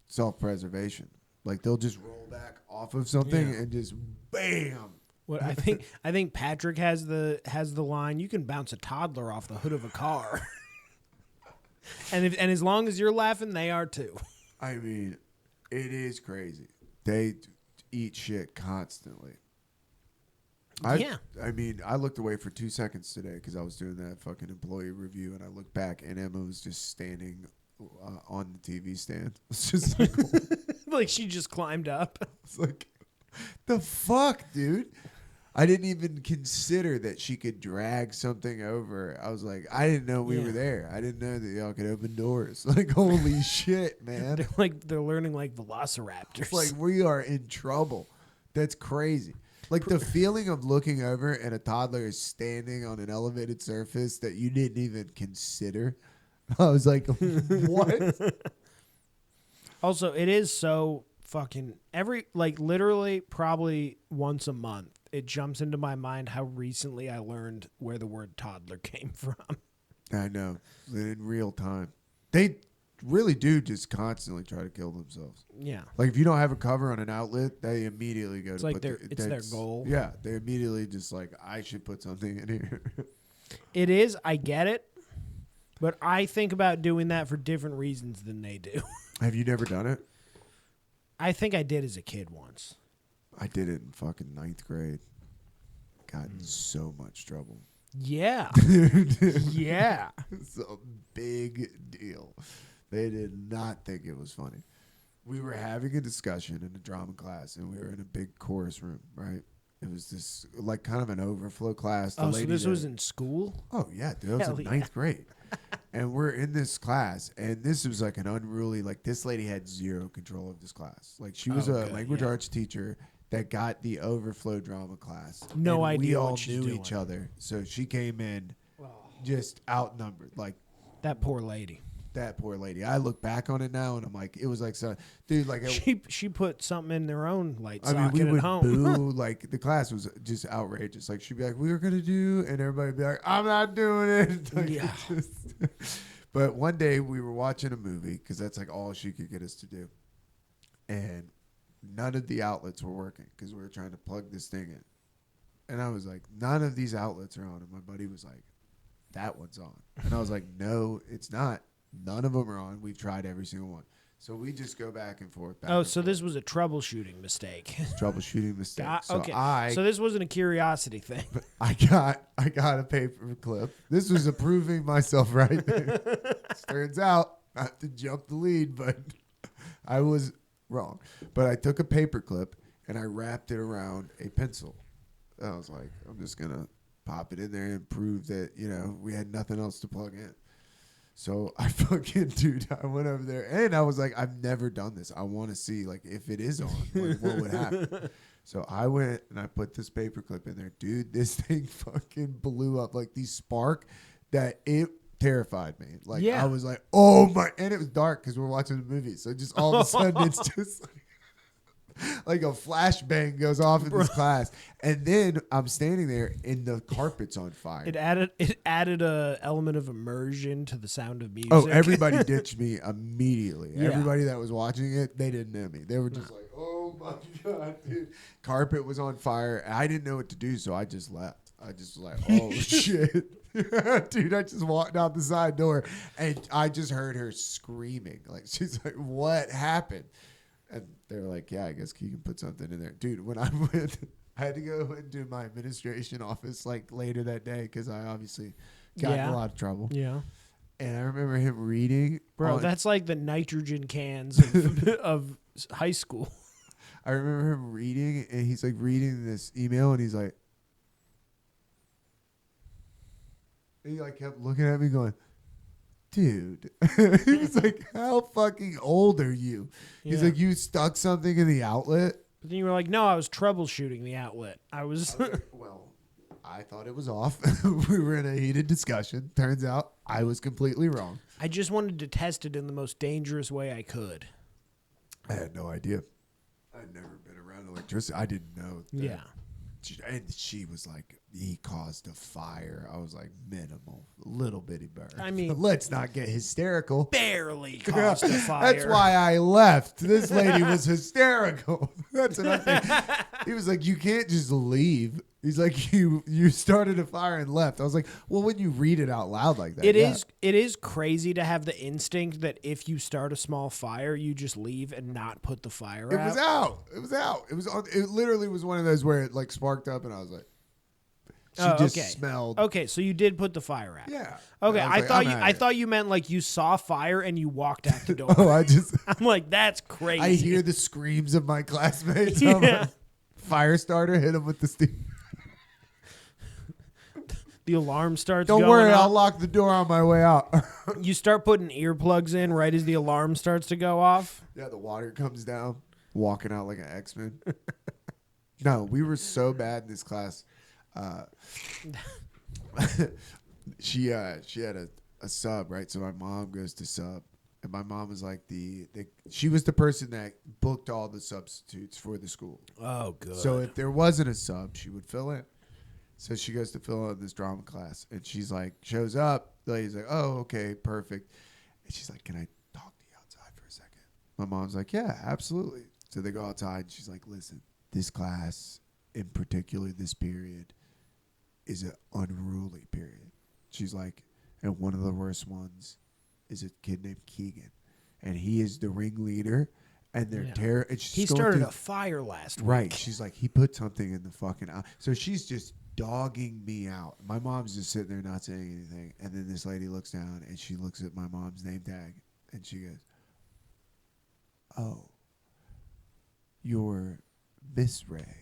self-preservation. Like, they'll just roll back off of something and just bam. What I think Patrick has the line, you can bounce a toddler off the hood of a car. and as long as you're laughing, they are too. I mean, it is crazy. They eat shit constantly. I mean, I looked away for 2 seconds today because I was doing that fucking employee review, and I looked back, and Emma was just standing on the TV stand. It's just like, like she just climbed up. It's like, the fuck, dude? I didn't even consider that she could drag something over. I was like, I didn't know we were there. I didn't know that y'all could open doors. Like, holy shit, man. They're learning like velociraptors. It's like, we are in trouble. That's crazy. Like, the feeling of looking over and a toddler is standing on an elevated surface that you didn't even consider. I was like, what? Also, it is so fucking literally probably once a month. It jumps into my mind how recently I learned where the word toddler came from. I know. In real time. They really do just constantly try to kill themselves. Yeah. Like, if you don't have a cover on an outlet, they immediately go it's to like it's their goal. Yeah. They immediately just like, I should put something in here. It is. I get it. But I think about doing that for different reasons than they do. Have you never done it? I think I did as a kid once. I did it in fucking 9th grade. Got in so much trouble. Yeah. Yeah. It's a big deal. They did not think it was funny. We were having a discussion in a drama class, and we were in a big chorus room, right? It was this, like, kind of an overflow class. So this was in school? Oh, yeah, dude. I was Hell in yeah. 9th grade. And we're in this class, and this was like an unruly, like, this lady had zero control of this class. Like, she was a language arts teacher that got the overflow drama class. No and idea we all what she's knew doing. each other. So she came in just outnumbered. Like, That poor lady. that poor lady. I look back on it now, and I'm like, it was like, so, dude, like, She put something in their own light I mean, socket we at would home. boo. Like, the class was just outrageous. Like, she'd be like, we were going to do, and everybody would be like, I'm not doing it. Like, Yeah. But one day we were watching a movie because that's like all she could get us to do. And none of the outlets were working because we were trying to plug this thing in. And I was like, none of these outlets are on. And my buddy was like, that one's on. And I was like, no, it's not. None of them are on. We've tried every single one. So we just go back and forth. This was a troubleshooting mistake. Troubleshooting mistake. So okay. So this wasn't a curiosity thing. I got a paper clip. This was approving myself right. Turns out not to jump the lead, but I was wrong. But I took a paper clip and I wrapped it around a pencil. I was like, I'm just gonna pop it in there and prove that, you know, we had nothing else to plug in. So I I went over there and I was like, I've never done this. I want to see, like, if it is on, like, what would happen. So I went and I put this paper clip in there. Dude, this thing fucking blew up. Like, the spark that it terrified me. Like, yeah. I was like, oh my. And it was dark because we're watching the movie. So just all of a sudden it's just like a flashbang goes off in this class. And then I'm standing there and the carpet's on fire. It added a element of immersion to the sound of music. Oh, everybody ditched me immediately. Yeah. Everybody that was watching it, they didn't know me. They were just like, oh my God, dude. Carpet was on fire. I didn't know what to do, so I just left. I just was like, oh shit. Dude, I just walked out the side door and I just heard her screaming. Like, she's like, what happened? And they were like, yeah, I guess Keegan put something in there. Dude, when I went, I had to go into my administration office like later that day because I obviously got in a lot of trouble. Yeah. And I remember him reading. Bro, that's like the nitrogen cans of high school. I remember him reading, and he's like reading this email, and he's like, and he like kept looking at me going, dude. He was like, how fucking old are you? He's like, you stuck something in the outlet? But then you were like, no, I was troubleshooting the outlet. I was like, well, I thought it was off. We were in a heated discussion. Turns out I was completely wrong. I just wanted to test it in the most dangerous way I could. I had no idea. I'd never been around electricity. I didn't know. Yeah. And she was like, he caused a fire. I was like, minimal, little bitty burn. I mean, let's not get hysterical. Barely caused a fire. That's why I left. This lady was hysterical. That's what I think. He was like, you can't just leave. He's like, you started a fire and left. I was like, well, when you read it out loud like that. It is crazy to have the instinct that if you start a small fire, you just leave and not put the fire out. It was out. It was out. It was on. It literally was one of those where it like sparked up and I was like, she just smelled. Okay, so you did put the fire out. Yeah. Okay, I thought you meant like you saw fire and you walked out the door. I'm like, that's crazy. I hear the screams of my classmates. Yeah. I'm like, fire starter, hit him with the steam. The alarm starts Don't going worry, off. I'll lock the door on my way out. You start putting earplugs in right as the alarm starts to go off. Yeah, the water comes down, walking out like an X-Men. No, we were so bad in this class. She had a sub, right? So my mom goes to sub. And my mom was like she was the person that booked all the substitutes for the school. Oh, good. So if there wasn't a sub, she would fill in. So she goes to fill in this drama class, and she's like, shows up. The lady's like, oh, okay, perfect. And she's like, can I talk to you outside for a second? My mom's like, yeah, absolutely. So they go outside, and she's like, listen, this class, in particular this period, is an unruly period. She's like, and one of the worst ones is a kid named Keegan, and he is the ringleader. And they're He started a fire last week. Right. She's like, he put something in the fucking eye. So she's just dogging me out. My mom's just sitting there not saying anything. And then this lady looks down and she looks at my mom's name tag and she goes, "Oh, you're Miss Ray."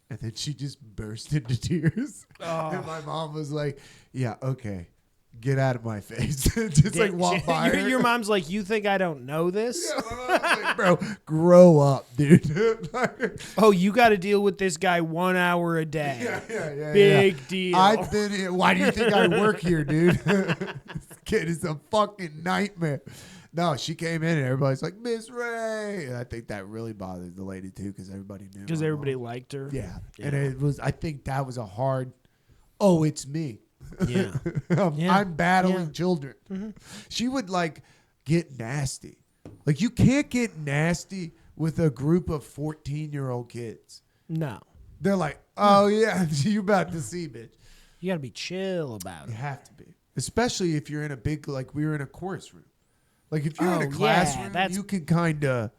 And then she just burst into tears. Oh. And my mom was like, "Yeah, okay. Get out of my face." Just like walk by her. Your mom's like, "You think I don't know this?" Yeah, my mom's like, "Bro, grow up, dude." Oh, you got to deal with this guy 1 hour a day. Yeah. Big deal. I've been here. Why do you think I work here, dude? This kid is a fucking nightmare. No, she came in and everybody's like, "Miss Ray." And I think that really bothered the lady too because everybody knew. Because everybody liked her. Yeah. And it was. I think that was a hard. Oh, it's me. Yeah. I'm battling children. Mm-hmm. She would like get nasty. Like you can't get nasty with a group of 14-year-old kids. No. They're like, "Oh yeah, you about to see, bitch." You got to be chill about it. You have to be. Especially if you're in a big, like we were in a chorus room. Like if you're in a classroom, you can kind of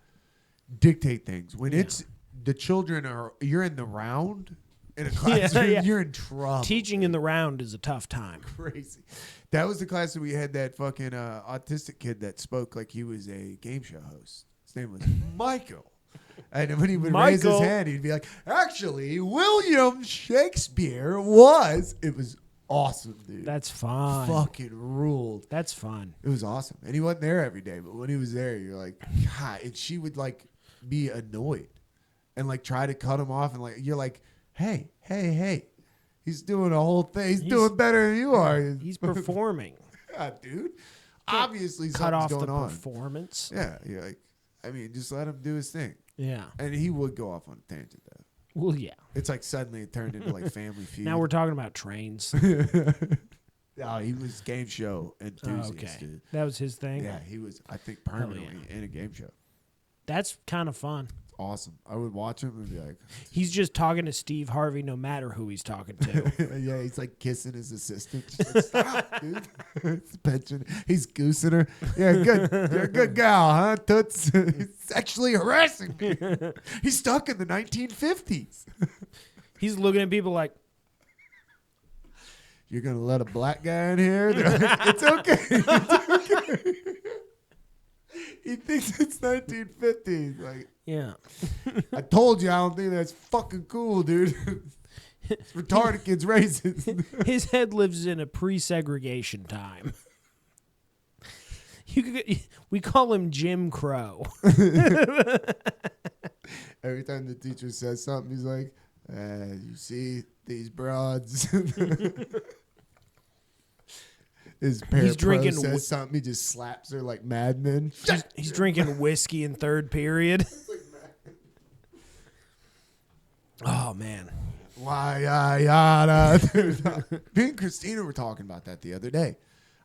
dictate things. When it's the children you're in the round in a classroom, you're in trouble. Teaching in the round is a tough time. Crazy. That was the class that we had that fucking autistic kid that spoke like he was a game show host. His name was Michael. And when he would raise his hand, he'd be like, "Actually, William Shakespeare was..." It was awesome, dude. That's fun. Fucking ruled. That's fun. It was awesome. And he wasn't there every day, but when he was there, you're like, God. And she would like be annoyed and like try to cut him off. And like, you're like, hey. He's doing a whole thing. He's doing better than you are. He's performing. Yeah, dude. Obviously cut something's off going the on. Performance. Yeah. You're like, I mean, just let him do his thing. Yeah. And he would go off on a tangent, though. Well, yeah. It's like suddenly it turned into like Family Feud. Now we're talking about trains. Oh, he was game show enthusiast, dude. That was his thing? Yeah, he was, I think, permanently in a game show. That's kind of fun. Awesome. I would watch him and be like... He's just talking to Steve Harvey no matter who he's talking to. Yeah, he's like kissing his assistant. Just like, "Stop, dude." It's pension. He's goosing her. "Yeah, good. You're a good gal, huh, Toots?" He's sexually harassing me. He's stuck in the 1950s. He's looking at people like... "You're going to let a black guy in here?" They're like, "It's okay. It's okay." He thinks it's 1950s. Like, yeah. I told you I don't think that's fucking cool, dude. It's retarded kids' races. His head lives in a pre-segregation time. We call him Jim Crow. Every time the teacher says something, he's like, "You see these broads." His parapro says something, he just slaps her like Mad Men. He's drinking whiskey in third period. Oh, man. Why, yada. Me and Christina were talking about that the other day.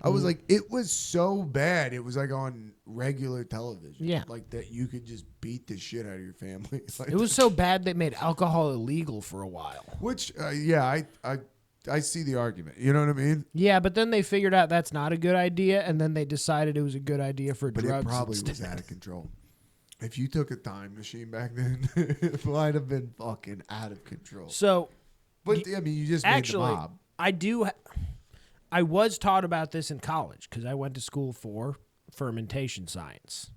I was like, it was so bad. It was like on regular television. Yeah. Like that you could just beat the shit out of your family. Like, it was so bad they made alcohol illegal for a while. Which, I see the argument. You know what I mean? Yeah, but then they figured out that's not a good idea, and then they decided it was a good idea for drugs. But it probably was out of control. If you took a time machine back then, it might have been fucking out of control. So, but I mean, you just actually, made the mob. I was taught about this in college because I went to school for fermentation science.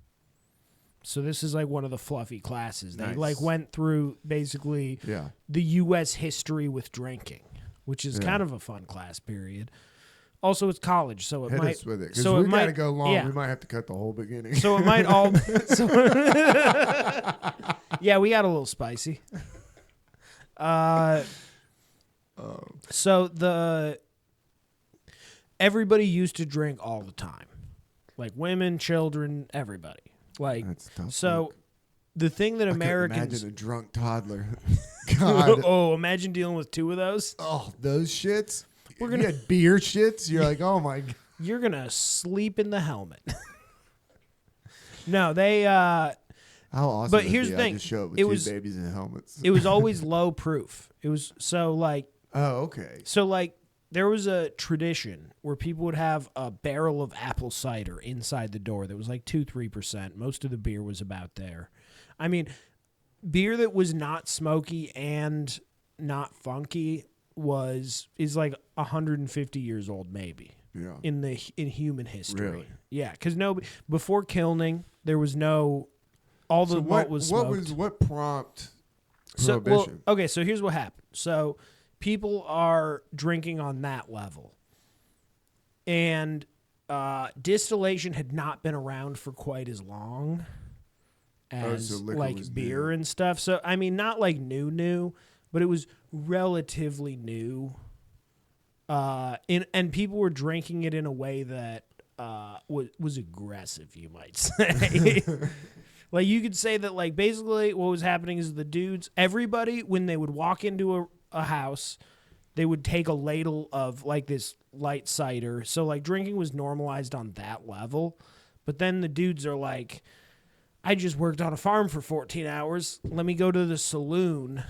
So this is like one of the fluffy classes. They like went through basically the U.S. history with drinking, which is kind of a fun class period. Also, it's college, so it Hit might. Us with it, so we it might gotta go long. Yeah. We might have to cut the whole beginning. So it might all. Yeah, we got a little spicy. So everybody used to drink all the time, like women, children, everybody. Like That's tough. So. Look. The thing that Americans... Imagine a drunk toddler. God. Oh, imagine dealing with two of those. Oh, those shits. You had beer shits. You're like, oh my God. You're going to sleep in the helmet. No, they... How awesome but here's the thing. Just show it with two babies in helmets. It was always low proof. It was so like... Oh, okay. So like there was a tradition where people would have a barrel of apple cider inside the door that was like 2-3%. Most of the beer was about there. I mean, beer that was not smoky and not funky is like 150 years old, maybe. Yeah. In human history. Really? Yeah, because before kilning, there was no all the malt was smoked. What prompt prohibition? So here's what happened. So people are drinking on that level, and distillation had not been around for quite as long as so liquor like was beer new. and stuff. So I mean, not like new, but it was relatively new. And people were drinking it in a way that was aggressive, you might say. Like you could say that, like basically what was happening is the dudes, everybody when they would walk into a house, they would take a ladle of like this light cider. So like drinking was normalized on that level. But then the dudes are like, I just worked on a farm for 14 hours. Let me go to the saloon,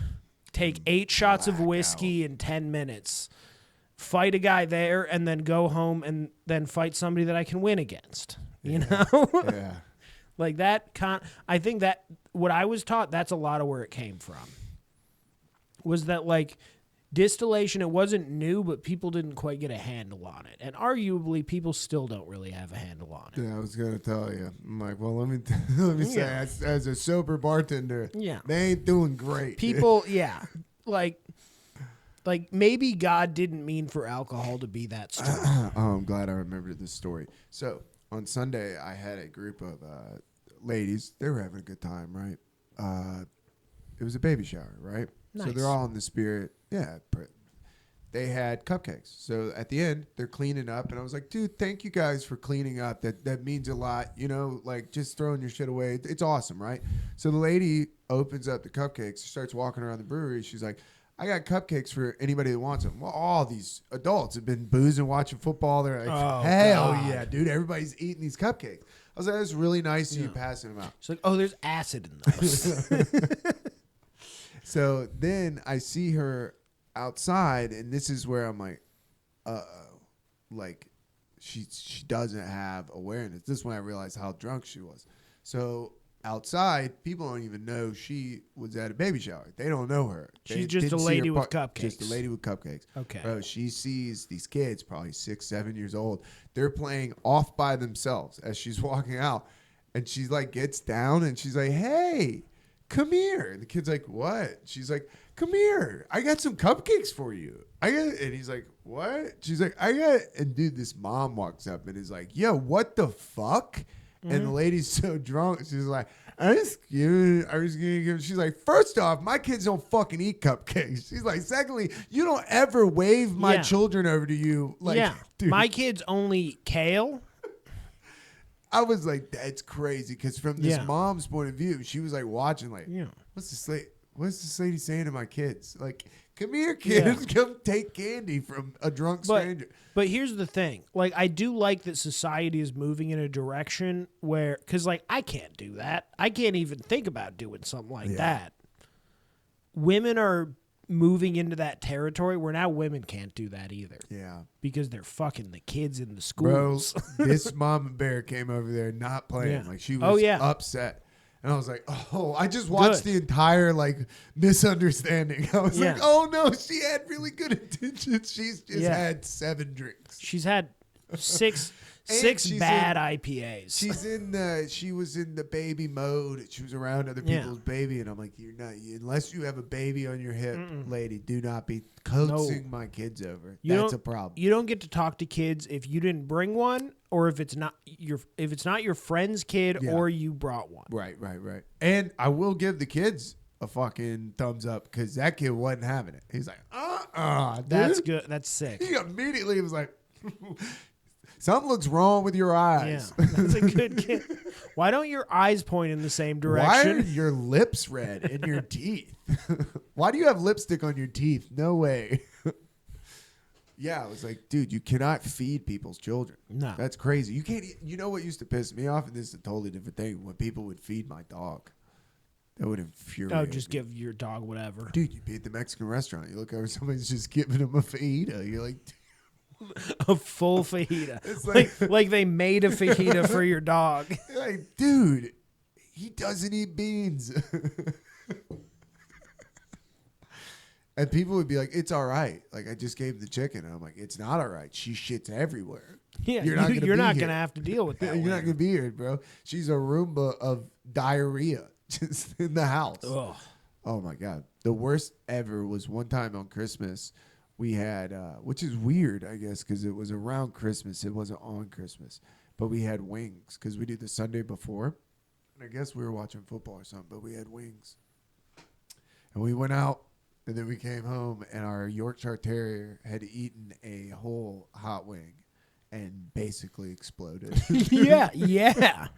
take 8 shots of whiskey in 10 minutes. Fight a guy there, and then go home and then fight somebody that I can win against. You know? Yeah. Like that I think that what I was taught, that's a lot of where it came from. Was that like distillation, it wasn't new, but people didn't quite get a handle on it. And arguably people still don't really have a handle on it. Yeah, I was gonna tell you. I'm like, well, let me say, as a sober bartender, they ain't doing great. People, like maybe God didn't mean for alcohol to be that strong. I'm glad I remembered this story. So on Sunday, I had a group of ladies. They were having a good time, right? It was a baby shower, right? Nice. So they're all in the spirit. Yeah. They had cupcakes. So at the end, they're cleaning up. And I was like, dude, thank you guys for cleaning up. That means a lot. You know, like just throwing your shit away. It's awesome, right? So the lady opens up the cupcakes, starts walking around the brewery. She's like, I got cupcakes for anybody that wants them. Well, all these adults have been boozing, watching football. They're like, hell yeah, dude. Everybody's eating these cupcakes. I was like, that's really nice of you passing them out. She's like, oh, there's acid in those. So then I see her outside, and this is where I'm like, like she doesn't have awareness. This is when I realized how drunk she was. So outside, people don't even know she was at a baby shower. They don't know her. She's just a lady with cupcakes. Just a lady with cupcakes. Okay. Bro, she sees these kids, probably 6, 7 years old. They're playing off by themselves as she's walking out. And she's like, gets down and she's like, hey, come here. And the kid's like, what? She's like, come here. I got some cupcakes for you. And he's like, what? She's like, and dude, this mom walks up and is like, yo, what the fuck? Mm-hmm. And the lady's so drunk, she's like, I was gonna give. She's like, first off, my kids don't fucking eat cupcakes. She's like, secondly, you don't ever wave my children over to you. Like, dude. My kids only eat kale. I was like, that's crazy. Because from this mom's point of view, she was like watching, like, what's this lady saying to my kids? Like, come here, kids. Come take candy from a drunk stranger. But here's the thing. Like, I do like that society is moving in a direction where, because, like, I can't do that. I can't even think about doing something like that. Women are moving into that territory where now women can't do that either. Yeah. Because they're fucking the kids in the schools. Bro, this mama bear came over there not playing. Like, she was upset. And I was like, oh, I just watched the entire, like, misunderstanding. I was like, oh, no, she had really good intentions. She's just had 7 drinks. She's had 6 bad IPAs. She was in the baby mode. She was around other people's baby. And I'm like, you're not, unless you have a baby on your hip, lady, do not be coaxing my kids over. That's a problem. You don't get to talk to kids if you didn't bring one, or if it's not your friend's kid, or you brought one. Right. And I will give the kids a fucking thumbs up because that kid wasn't having it. He's like, dude. That's good. That's sick. He immediately was like, something looks wrong with your eyes. Yeah, that's a good kid. Why don't your eyes point in the same direction? Why are your lips red and your teeth? Why do you have lipstick on your teeth? No way. Yeah, I was like, dude, you cannot feed people's children. No. That's crazy. You can't. You know what used to piss me off? And this is a totally different thing. When people would feed my dog. That would infuriate me. Oh, just give your dog whatever. Dude, you be at the Mexican restaurant. You look over, somebody's just giving him a fajita. You're like, A full fajita. It's like they made a fajita for your dog. Like, dude, he doesn't eat beans. And people would be like, it's all right. Like, I just gave the chicken. And I'm like, it's not all right. She shits everywhere. Yeah, you're not going to have to deal with that. You're not going to be here, bro. She's a Roomba of diarrhea just in the house. Ugh. Oh, my God. The worst ever was one time on Christmas. We had, which is weird, I guess, because it was around Christmas. It wasn't on Christmas. But we had wings because we did the Sunday before. And I guess we were watching football or something, but we had wings. And we went out. And then we came home, and our Yorkshire Terrier had eaten a whole hot wing and basically exploded. yeah.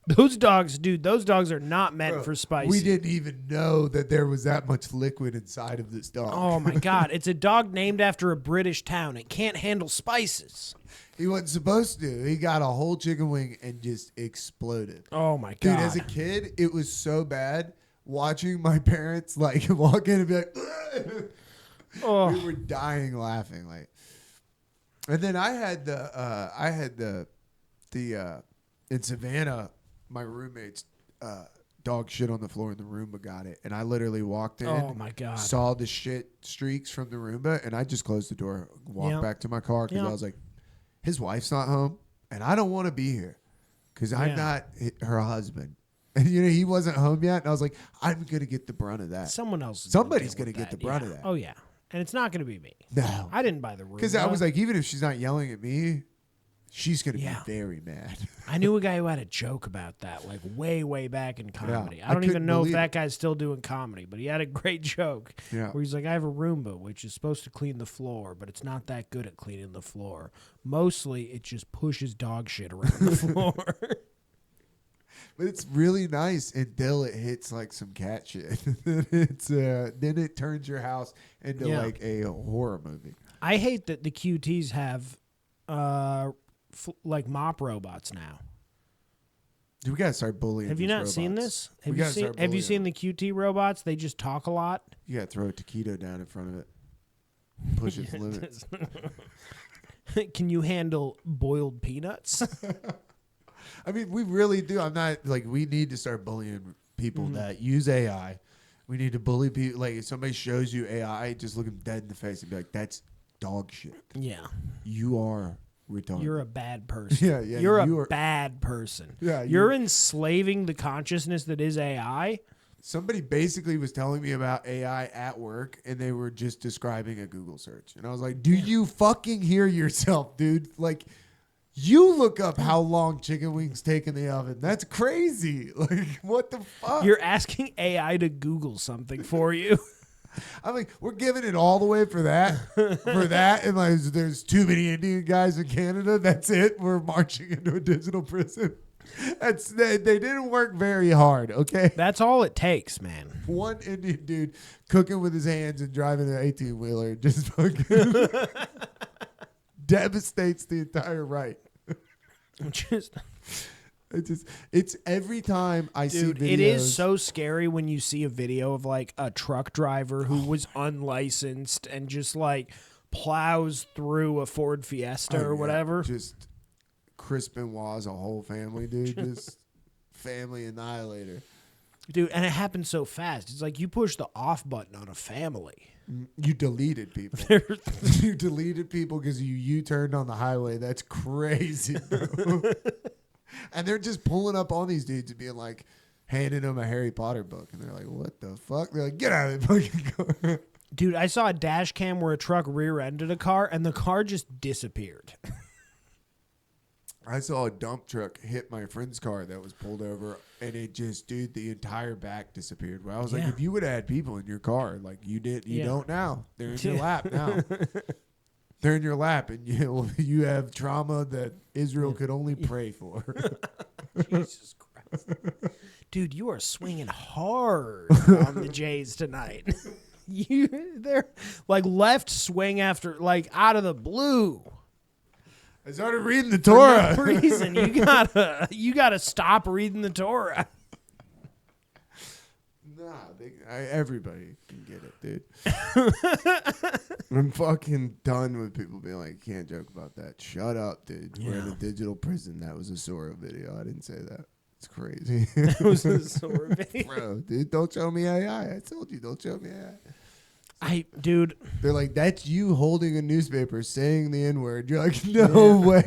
Those dogs, dude, those dogs are not meant for spicy. We didn't even know that there was that much liquid inside of this dog. Oh, my God. It's a dog named after a British town. It can't handle spices. He wasn't supposed to. He got a whole chicken wing and just exploded. Oh, my God. Dude, as a kid, it was so bad. Watching my parents like walk in and be like, oh. We were dying laughing. Like, and then I had the in Savannah, my roommate's dog shit on the floor in the Roomba got it, and I literally walked in. Oh my God! Saw the shit streaks from the Roomba, and I just closed the door, walked back to my car because I was like, his wife's not home, and I don't want to be here because I'm not her husband. And, he wasn't home yet. And I was like, I'm going to get the brunt of that. Somebody's going to get the brunt of that. Oh, yeah. And it's not going to be me. No. I didn't buy the Roomba. Because I was like, even if she's not yelling at me, she's going to be very mad. I knew a guy who had a joke about that, like way, way back in comedy. Yeah, I don't even know if that guy's still doing comedy, but he had a great joke where he's like, I have a Roomba, which is supposed to clean the floor, but it's not that good at cleaning the floor. Mostly, it just pushes dog shit around the floor. But it's really nice until it hits like some cat shit. Then it turns your house into like a horror movie. I hate that the QTs have like mop robots now. Dude, we gotta start bullying. Have you not seen this? Have you seen the QT robots? They just talk a lot. You gotta throw a taquito down in front of it. Push its limits. Can you handle boiled peanuts? I mean, we really do. I'm not like we need to start bullying people that use AI. We need to bully people. Like if somebody shows you AI, just look them dead in the face and be like, "That's dog shit." Yeah, you are retarded. You're a bad person. Yeah. You're a bad person. Yeah, you're enslaving the consciousness that is AI. Somebody basically was telling me about AI at work, and they were just describing a Google search, and I was like, "Do you fucking hear yourself, dude? Like." You look up how long chicken wings take in the oven. That's crazy. Like, what the fuck? You're asking AI to Google something for you. I'm like, we're giving it all the way for that. And like, there's too many Indian guys in Canada. That's it. We're marching into a digital prison. They didn't work very hard, okay? That's all it takes, man. One Indian dude cooking with his hands and driving an 18-wheeler just fucking devastates the entire right. It's every time I see videos. It is so scary when you see a video of like a truck driver who was unlicensed and just like plows through a Ford Fiesta or whatever. Just Chris Benoit's a whole family, dude. Just family annihilator. Dude, and it happens so fast. It's like you push the off button on a family. You deleted people. You deleted people because you U-turned on the highway. That's crazy, bro. And they're just pulling up on these dudes and being like, handing them a Harry Potter book. And they're like, what the fuck? They're like, get out of the fucking car. Dude, I saw a dash cam where a truck rear-ended a car and the car just disappeared. I saw a dump truck hit my friend's car that was pulled over, and it just, dude, the entire back disappeared. Well, I was like, if you would have had people in your car, like you did, you don't now. They're in your lap now. They're in your lap, and you have trauma that Israel could only pray for. Jesus Christ. Dude, you are swinging hard on the Jays tonight. They're like left swing after, like out of the blue. I started reading the Torah. For no reason. You gotta stop reading the Torah. Everybody can get it, dude. I'm fucking done with people being like, "Can't joke about that." Shut up, dude. We're in a digital prison. That was a Sora video. I didn't say that. It's crazy. That was a Sora video. Bro, dude, don't show me AI. I told you, don't show me AI. Dude. They're like, that's you holding a newspaper saying the N-word. You're like, no way.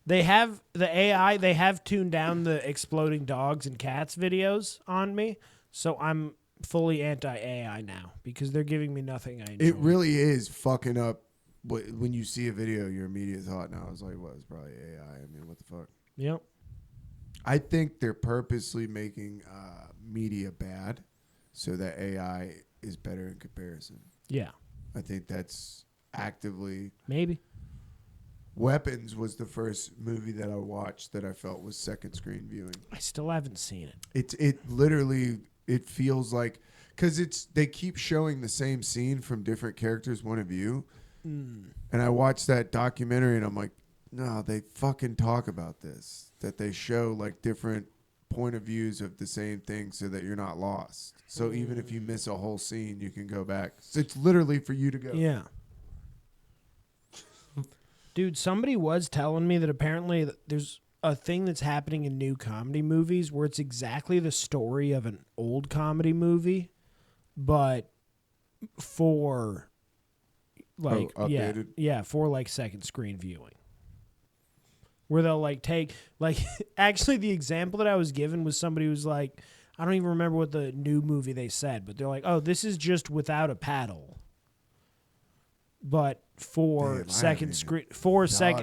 They have the AI, they have tuned down the exploding dogs and cats videos on me, so I'm fully anti-AI now because they're giving me nothing I enjoy. It really is fucking up when you see a video, your immediate thought now is like, well, it's probably AI. I mean, what the fuck? Yep. I think they're purposely making media bad so that AI is better in comparison. Yeah. I think that's actively... Maybe. Weapons was the first movie that I watched that I felt was second screen viewing. I still haven't seen it. It literally, it feels like, because they keep showing the same scene from different characters' point of view. And I watched that documentary and I'm like, no, they fucking talk about this. That they show like different point of views of the same thing so that you're not lost. So even if you miss a whole scene, you can go back. So it's literally for you to go. Yeah. Dude, somebody was telling me that apparently there's a thing that's happening in new comedy movies where it's exactly the story of an old comedy movie, but for like updated. for like second screen viewing. Where they'll like take like actually the example that I was given was somebody who's like, I don't even remember what the new movie they said, but they're like, oh, this is just without a paddle. But for second screen,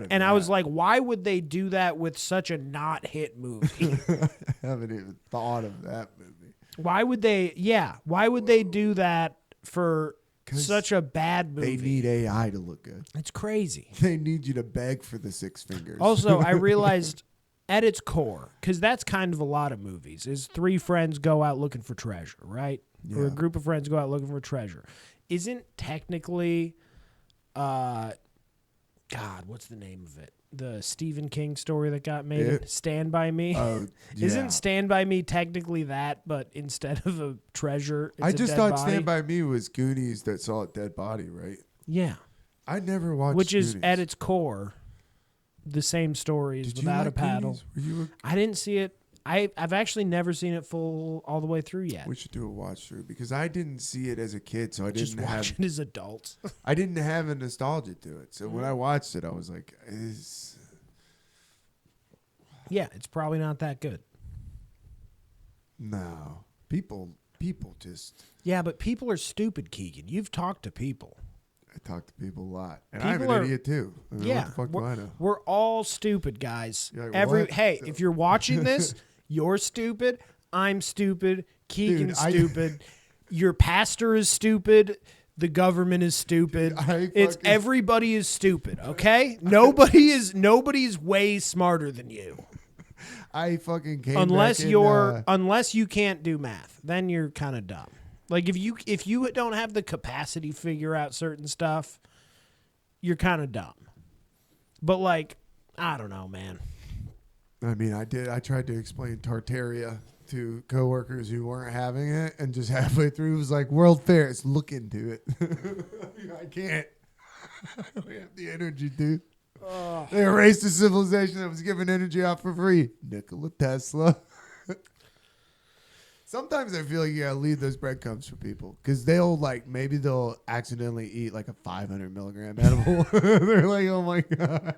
and I was like, why would they do that with such a not hit movie? I haven't even thought of that movie. Why would they? Yeah, why would they do that for such a bad movie? They need AI to look good. It's crazy. They need you to beg for the six fingers. Also, I realized at its core, because that's kind of a lot of movies, is three friends go out looking for treasure, right? Yeah. Or a group of friends go out looking for treasure. Isn't technically... God, what's the name of it? The Stephen King story that got made, Stand By Me. Oh, yeah. Isn't Stand By Me technically that, but instead of a treasure, it's I a just dead thought body? Stand By Me was Goonies that saw a dead body, right? Yeah. I never watched Which is, Goonies. at its core, the same story as Without a Paddle. I didn't see it. I've actually never seen it all the way through yet. We should do a watch through because I didn't see it as a kid, so I didn't watch it as adults. I didn't have a nostalgia to it. So when I watched it, I was like, yeah, it's probably not that good. No. People just... Yeah, but people are stupid, Keegan. You've talked to people. I talk to people a lot. And People I'm an idiot, too. I mean, yeah. What the fuck do I know? We're all stupid, guys. Like, Hey, if you're watching this, you're stupid. I'm stupid. Keegan's stupid. Your pastor is stupid. The government is stupid. Everybody is stupid, okay? Nobody's way smarter than you. I fucking came unless back you can't do math, then you're kind of dumb. Like if you don't have the capacity to figure out certain stuff, you're kind of dumb. But like, I don't know, man. I mean, I tried to explain Tartaria to coworkers who weren't having it, and just halfway through it was like, World Fairs, look into it. I can't. I don't have the energy, dude. They erased the civilization that was giving energy out for free. Nikola Tesla. Sometimes I feel like you gotta leave those breadcrumbs for people because maybe they'll accidentally eat like a 500 milligram edible. They're like, oh my God.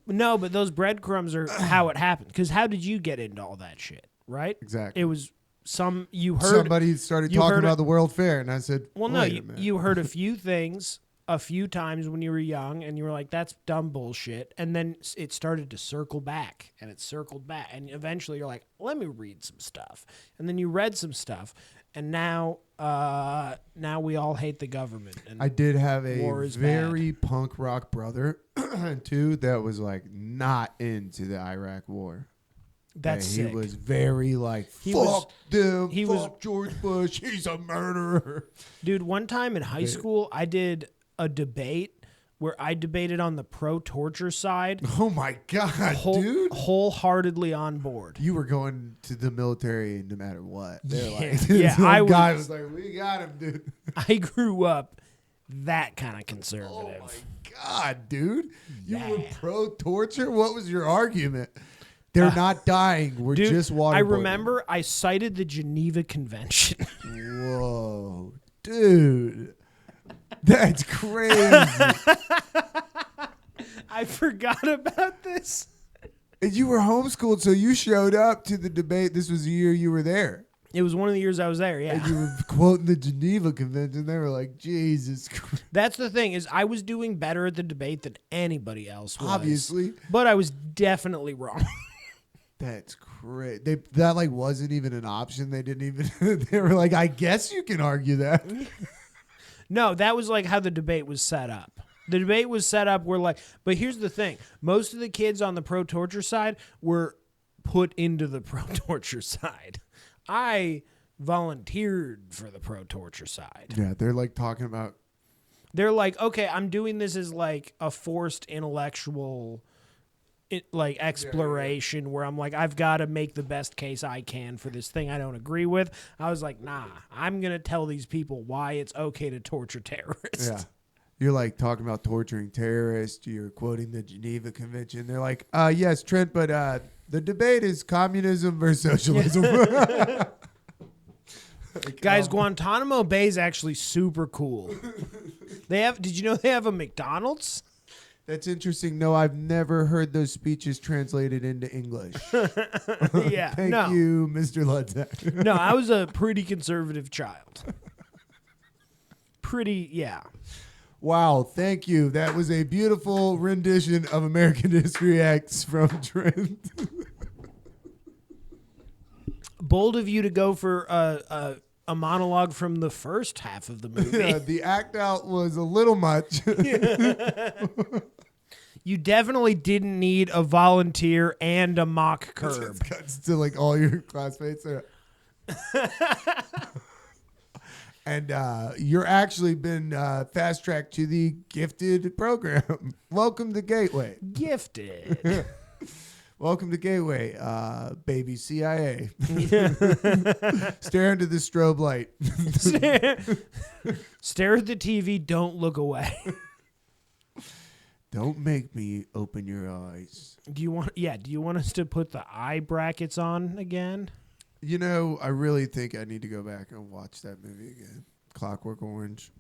No, but those breadcrumbs are how it happened. Because how did you get into all that shit, right? Exactly. It was somebody started talking about the World Fair, and I said, well, no, you heard a few things a few times when you were young, and you were like, that's dumb bullshit. And then it started to circle back, and it circled back. And eventually you're like, let me read some stuff. And then you read some stuff, and now we all hate the government. And I did have a very bad. punk rock brother, too, that was like not into the Iraq war. That's sick. He was very like, fuck George Bush, he's a murderer. Dude, one time in high school, I did a debate where I debated on the pro-torture side. Oh my God, dude. Wholeheartedly on board. You were going to the military no matter what. They're Yeah, like, yeah, some guy was like, we got him, dude. I grew up that kind of Oh conservative. my God, dude. You were Yeah. pro-torture? What was your argument? They're not dying. We're Dude, just waterboarding. I remember I cited the Geneva Convention. Whoa, dude. That's crazy. I forgot about this. And you were homeschooled, so you showed up to the debate. This was the year you were there. It was one of the years I was there, yeah. And you were quoting the Geneva Convention. They were like, Jesus Christ. That's the thing, is I was doing better at the debate than anybody else was. Obviously. But I was definitely wrong. That's crazy. That like wasn't even an option. They didn't even. They were like, I guess you can argue that. No, that was like how the debate was set up. The debate was set up where like, but here's the thing. Most of the kids on the pro-torture side were put into the pro-torture side. I volunteered for the pro-torture side. Yeah, they're like talking about. They're like, okay, I'm doing this as like a forced intellectual exploration where I'm like, I've got to make the best case I can for this thing I don't agree with. I was like, nah, I'm going to tell these people why it's okay to torture terrorists. Yeah. You're like talking about torturing terrorists. You're quoting the Geneva Convention. They're like, yes, Trent, but the debate is communism versus socialism. Guys, Guantanamo Bay is actually super cool. Did you know they have a McDonald's? That's interesting. No, I've never heard those speeches translated into English. Yeah. Thank no. you, Mr. Ludzak. No, I was a pretty conservative child. Yeah. Wow, thank you. That was a beautiful rendition of American History X from Trent. Bold of you to go for a monologue from the first half of the movie. Yeah, the act out was a little much. You definitely didn't need a volunteer and a mock curb. Cuts to like all your classmates there. And you're actually been fast tracked to the gifted program. Welcome to Gateway. Gifted. Welcome to Gateway, baby CIA. Stare into the strobe light. Stare at the TV. Don't look away. Don't make me open your eyes. Do you want us to put the eye brackets on again? You know, I really think I need to go back and watch that movie again. Clockwork Orange.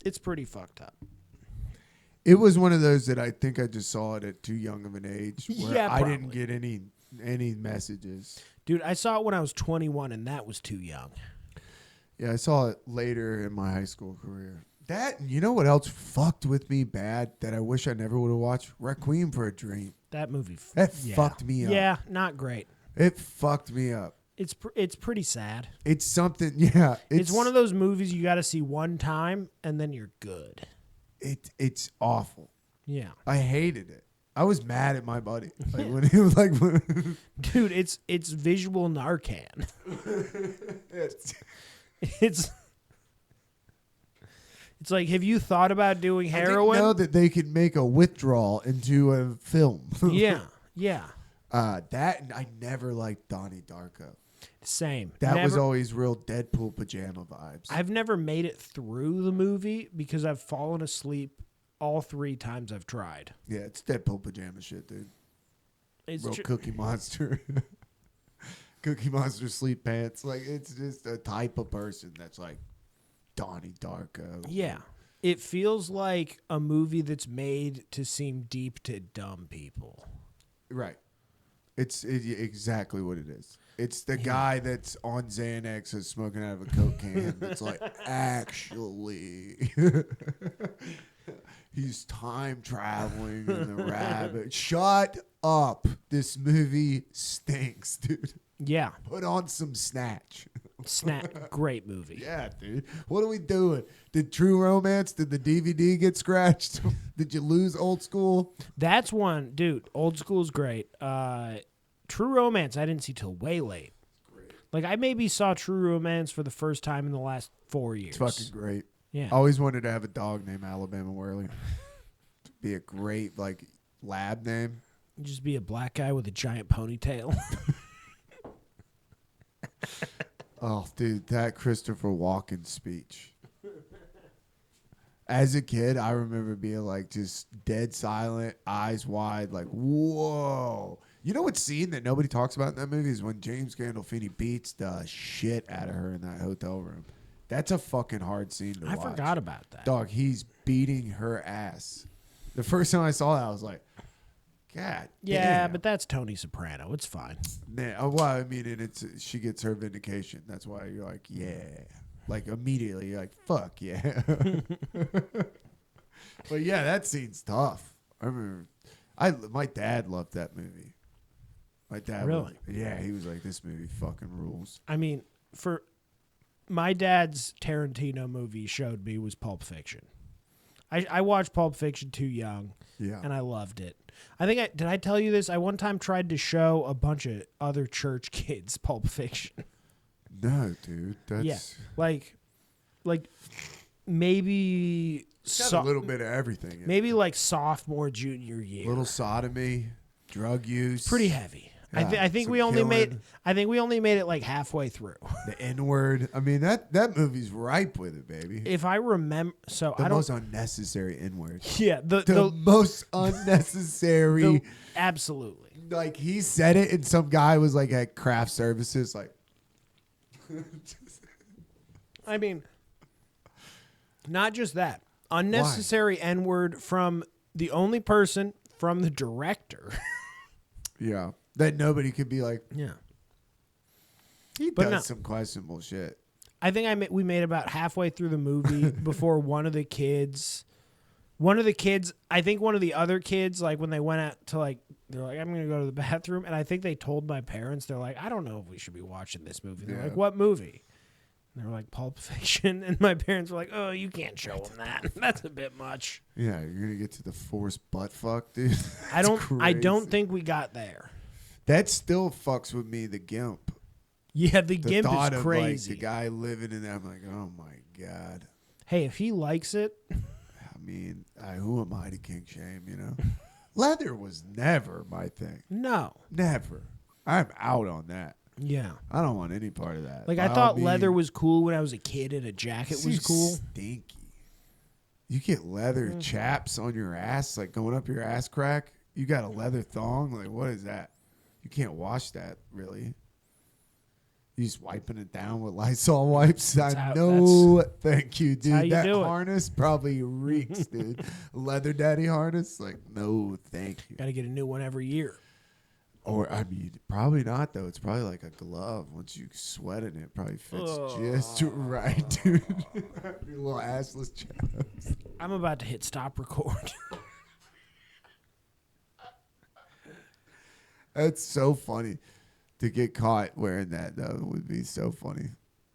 It's pretty fucked up. It was one of those that I think I just saw it at too young of an age where Yeah, I didn't probably. get any messages. Dude, I saw it when I was 21 and that was too young. Yeah, I saw it later in my high school career. You know what else fucked with me bad that I wish I never would have watched? Requiem for a Dream. That movie. That fucked me up. Yeah, not great. It fucked me up. It's pretty sad. It's something, yeah. It's one of those movies you got to see one time and then you're good. It's awful. Yeah. I hated it. I was mad at my buddy. Like when he was like, dude, it's visual Narcan. It's like, have you thought about doing heroin? I didn't know that they could make a withdrawal into a film. Yeah. That I never liked Donnie Darko. Same. That was always real Deadpool pajama vibes. I've never made it through the movie because I've fallen asleep all 3 times I've tried. Yeah, it's Deadpool pajama shit, dude. It's real Cookie Monster. Cookie Monster sleep pants. Like, it's just a type of person that's like Donnie Darko. Yeah. It feels like a movie that's made to seem deep to dumb people. Right. It's exactly what it is. It's the guy that's on Xanax that's smoking out of a Coke can that's like, actually, he's time traveling in the rabbit. Shut up. This movie stinks, dude. Yeah. Put on some Snatch. Great movie. Yeah, dude. What are we doing? Did True Romance? Did the DVD get scratched? Did you lose Old School? That's one, dude. Old School's great. True Romance I didn't see till way late. Great. Like I maybe saw True Romance for the first time in the last 4 years. It's fucking great. Yeah. I always wanted to have a dog named Alabama Whirly. Be a great like lab name. Just be a black guy with a giant ponytail. Oh, dude, that Christopher Walken speech. As a kid, I remember being like just dead silent, eyes wide, like, whoa. You know what scene that nobody talks about in that movie is when James Gandolfini beats the shit out of her in that hotel room. That's a fucking hard scene to watch. I forgot about that. Dog, he's beating her ass. The first time I saw that, I was like, God Yeah, damn. but that's Tony Soprano. It's fine. Well, I mean, she gets her vindication. That's why you're like, yeah. Like, immediately, you're like, fuck, yeah. But, yeah, that scene's tough. I remember, my dad loved that movie. My dad Really? He was like, this movie fucking rules. I mean, for my dad's Tarantino movie showed me was Pulp Fiction. I watched Pulp Fiction too young, and I loved it. I think did I tell you this? I one time tried to show a bunch of other church kids Pulp Fiction. No, dude, that's like maybe got a little bit of everything. Maybe like sophomore, junior year. Little sodomy, drug use, pretty heavy. Yeah, I think we only made it like halfway through. The N-word. I mean that movie's ripe with it, baby. If I remember, the most unnecessary N-word. Yeah, the most unnecessary. Absolutely. Like he said it, and some guy was like at craft services, like. I mean, not just that. Unnecessary N-word from the only person from the director. Yeah. That nobody could be like, yeah. He does some questionable shit. I think we made about halfway through the movie before one of the kids, I think one of the other kids, like when they went out to like, they're like, I'm going to go to the bathroom. And I think they told my parents, they're like, I don't know if we should be watching this movie. They're like, what movie? And they were like, Pulp Fiction. And my parents were like, oh, you can't show them that. That's a bit much. Yeah, you're going to get to the forced butt fuck, dude. I don't think we got there. That still fucks with me, the GIMP. Yeah, the GIMP thought is of, crazy. like, the guy living in there, I'm like, oh my God. Hey, if he likes it. I mean, who am I to kink shame, you know? Leather was never my thing. No. Never. I'm out on that. Yeah. I don't want any part of that. Like, I thought leather was cool when I was a kid and a jacket was cool. Stinky. You get leather chaps on your ass, like going up your ass crack. You got a leather thong. Like, what is that? You can't wash that, really. You just wiping it down with Lysol wipes. Thank you, dude. That harness probably reeks, dude. Leather daddy harness, like, no, thank you. Got to get a new one every year. Or, I mean, probably not, though. It's probably like a glove. Once you sweat in it, it probably fits just right, dude. Your little assless chaps. I'm about to hit stop record. That's so funny. To get caught wearing that, though, would be so funny.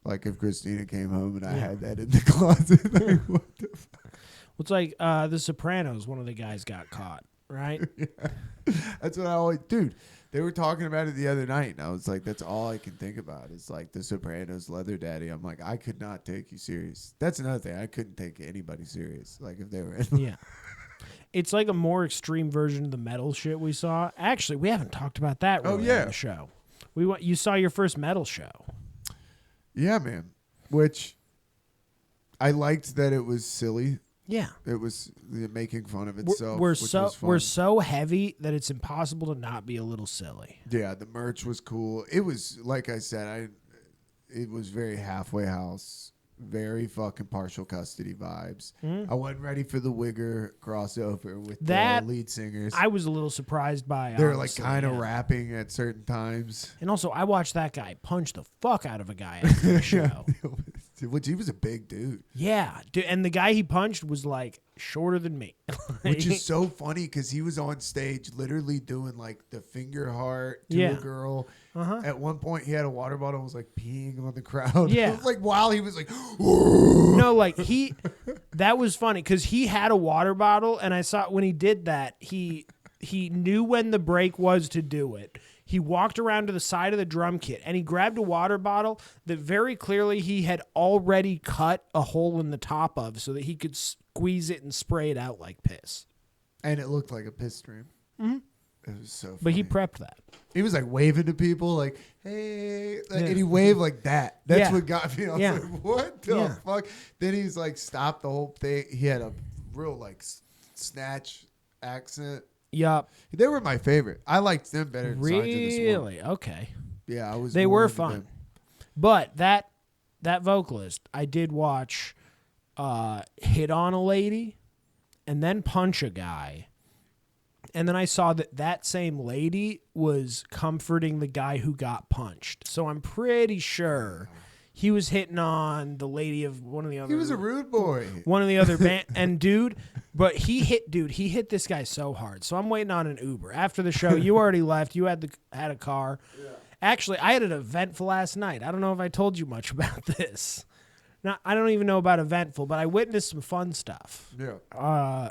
Like if Christina came home and I had that in the closet. Like, what the fuck? Well, it's like The Sopranos, one of the guys got caught, right? Yeah. That's what I always... Dude, they were talking about it the other night, and I was like, that's all I can think about is like The Sopranos, Leather Daddy. I'm like, I could not take you serious. That's another thing. I couldn't take anybody serious. Like if they were in... Yeah. It's like a more extreme version of the metal shit we saw. Actually, we haven't talked about that really on the show. You saw your first metal show. Yeah, man. Which I liked that it was silly. Yeah. It was making fun of itself. We're so heavy that it's impossible to not be a little silly. Yeah, the merch was cool. It was, like I said, it was very halfway house. Very fucking partial custody vibes. I wasn't ready for the Wigger crossover with the lead singers. I was a little surprised by. They're like kind of rapping at certain times. And also, I watched that guy punch the fuck out of a guy after the show. Which he was a big dude. Yeah, dude, and the guy he punched was like shorter than me. Which is so funny because he was on stage literally doing like the finger heart to a girl. At one point, he had a water bottle and was like peeing on the crowd. Yeah. It was like while he was like, no, like that was funny because he had a water bottle, and I saw when he did that, he knew when the break was to do it. He walked around to the side of the drum kit, and he grabbed a water bottle that very clearly he had already cut a hole in the top of so that he could squeeze it and spray it out like piss. And it looked like a piss stream. Mhm. It was so funny. But he prepped that. He was like waving to people like, hey. Like, Yeah. and he waved like that. That's Yeah. what got me. I was Yeah. like, what the Yeah. fuck? Then he's like, stopped the whole thing. He had a real like snatch accent. Yup. They were my favorite. I liked them better than Signs of the Swarm. Really? Okay. Yeah, I was. They more were into fun. them. But that vocalist, I did watch hit on a lady and then punch a guy. And then I saw that same lady was comforting the guy who got punched. So I'm pretty sure he was hitting on the lady of one of the other. He was a rude boy. One of the other band and but he hit this guy so hard. So I'm waiting on an Uber after the show. You already left. You had a car. Yeah. Actually, I had an eventful last night. I don't know if I told you much about this. Now, I don't even know about eventful, but I witnessed some fun stuff. Yeah.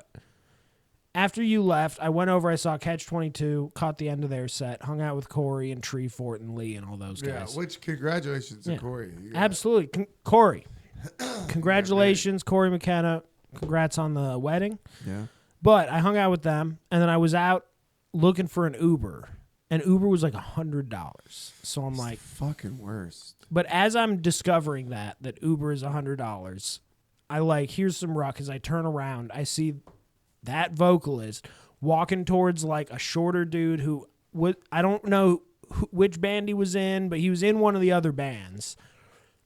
After you left, I went over, I saw Catch 22, caught the end of their set, hung out with Corey and Treefort and Lee and all those guys. Yeah, which congratulations to Corey. Absolutely. Corey. Congratulations, Corey McKenna. Congrats on the wedding. Yeah. But I hung out with them, and then I was out looking for an Uber, and Uber was like $100. So I'm like, fucking worst. But as I'm discovering that Uber is $100, I like, here's some rock. As I turn around, I see that vocalist walking towards like a shorter dude who I don't know which band he was in, but he was in one of the other bands.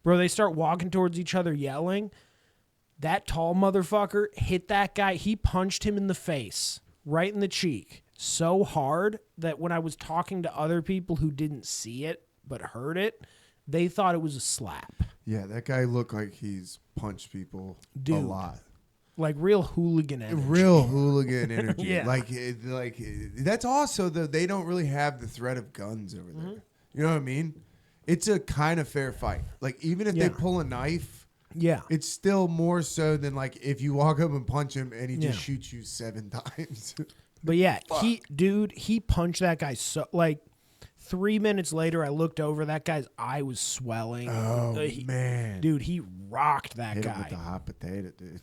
Bro, they start walking towards each other yelling. That tall motherfucker hit that guy. He punched him in the face, right in the cheek, so hard that when I was talking to other people who didn't see it but heard it, they thought it was a slap. Yeah, that guy looked like he's punched people a lot. Like real hooligan energy. Real hooligan energy. Yeah. Like that's also they don't really have the threat of guns over there. Mm-hmm. You know what I mean? It's a kind of fair fight. Like even if they pull a knife, it's still more so than like if you walk up and punch him and he just shoots you 7 times. But yeah, he punched that guy so like 3 minutes later, I looked over. That guy's eye was swelling. Oh man, dude, he rocked that Hit guy him with the hot potato, dude.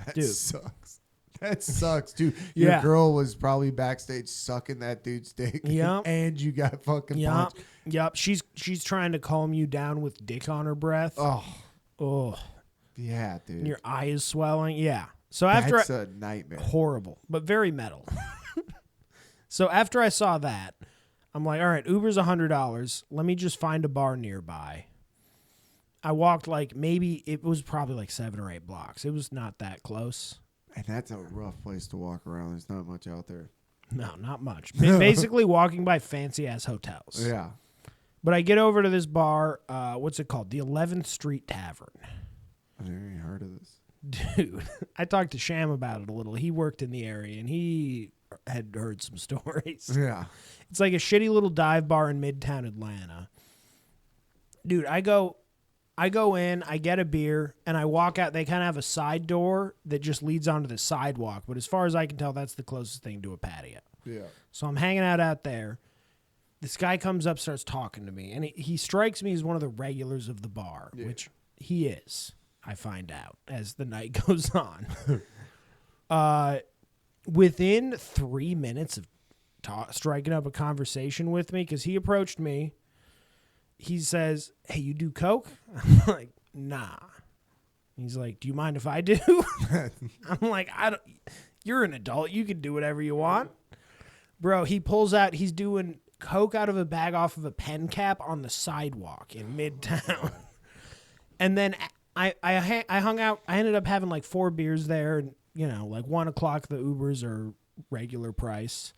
That dude. sucks. That sucks, dude. Your girl was probably backstage sucking that dude's dick. Yep. And you got fucking punched. Yep. She's trying to calm you down with dick on her breath. Oh. Yeah, dude. And your eye is swelling. Yeah. So after that's a nightmare. Horrible, but very metal. So after I saw that, I'm like, all right, Uber's $100. Let me just find a bar nearby. I walked like it was probably like 7 or 8 blocks. It was not that close. And that's a rough place to walk around. There's not much out there. No, not much. Basically walking by fancy ass hotels. Yeah. But I get over to this bar. What's it called? The 11th Street Tavern. I've never even heard of this. Dude, I talked to Sham about it a little. He worked in the area and he had heard some stories. Yeah. It's like a shitty little dive bar in Midtown Atlanta. Dude, I go in, I get a beer, and I walk out. They kind of have a side door that just leads onto the sidewalk. But as far as I can tell, that's the closest thing to a patio. Yeah. So I'm hanging out there. This guy comes up, starts talking to me. And he strikes me as one of the regulars of the bar, which he is, I find out, as the night goes on. Within 3 minutes of striking up a conversation with me, because he approached me, he says, hey, you do coke? I'm like, nah. He's like, do you mind if I do? I'm like, you're an adult. You can do whatever you want. Bro, he pulls out, he's doing coke out of a bag off of a pen cap on the sidewalk in Midtown. And then I hung out. I ended up having like 4 beers there. And, like 1 o'clock, the Ubers are regular price.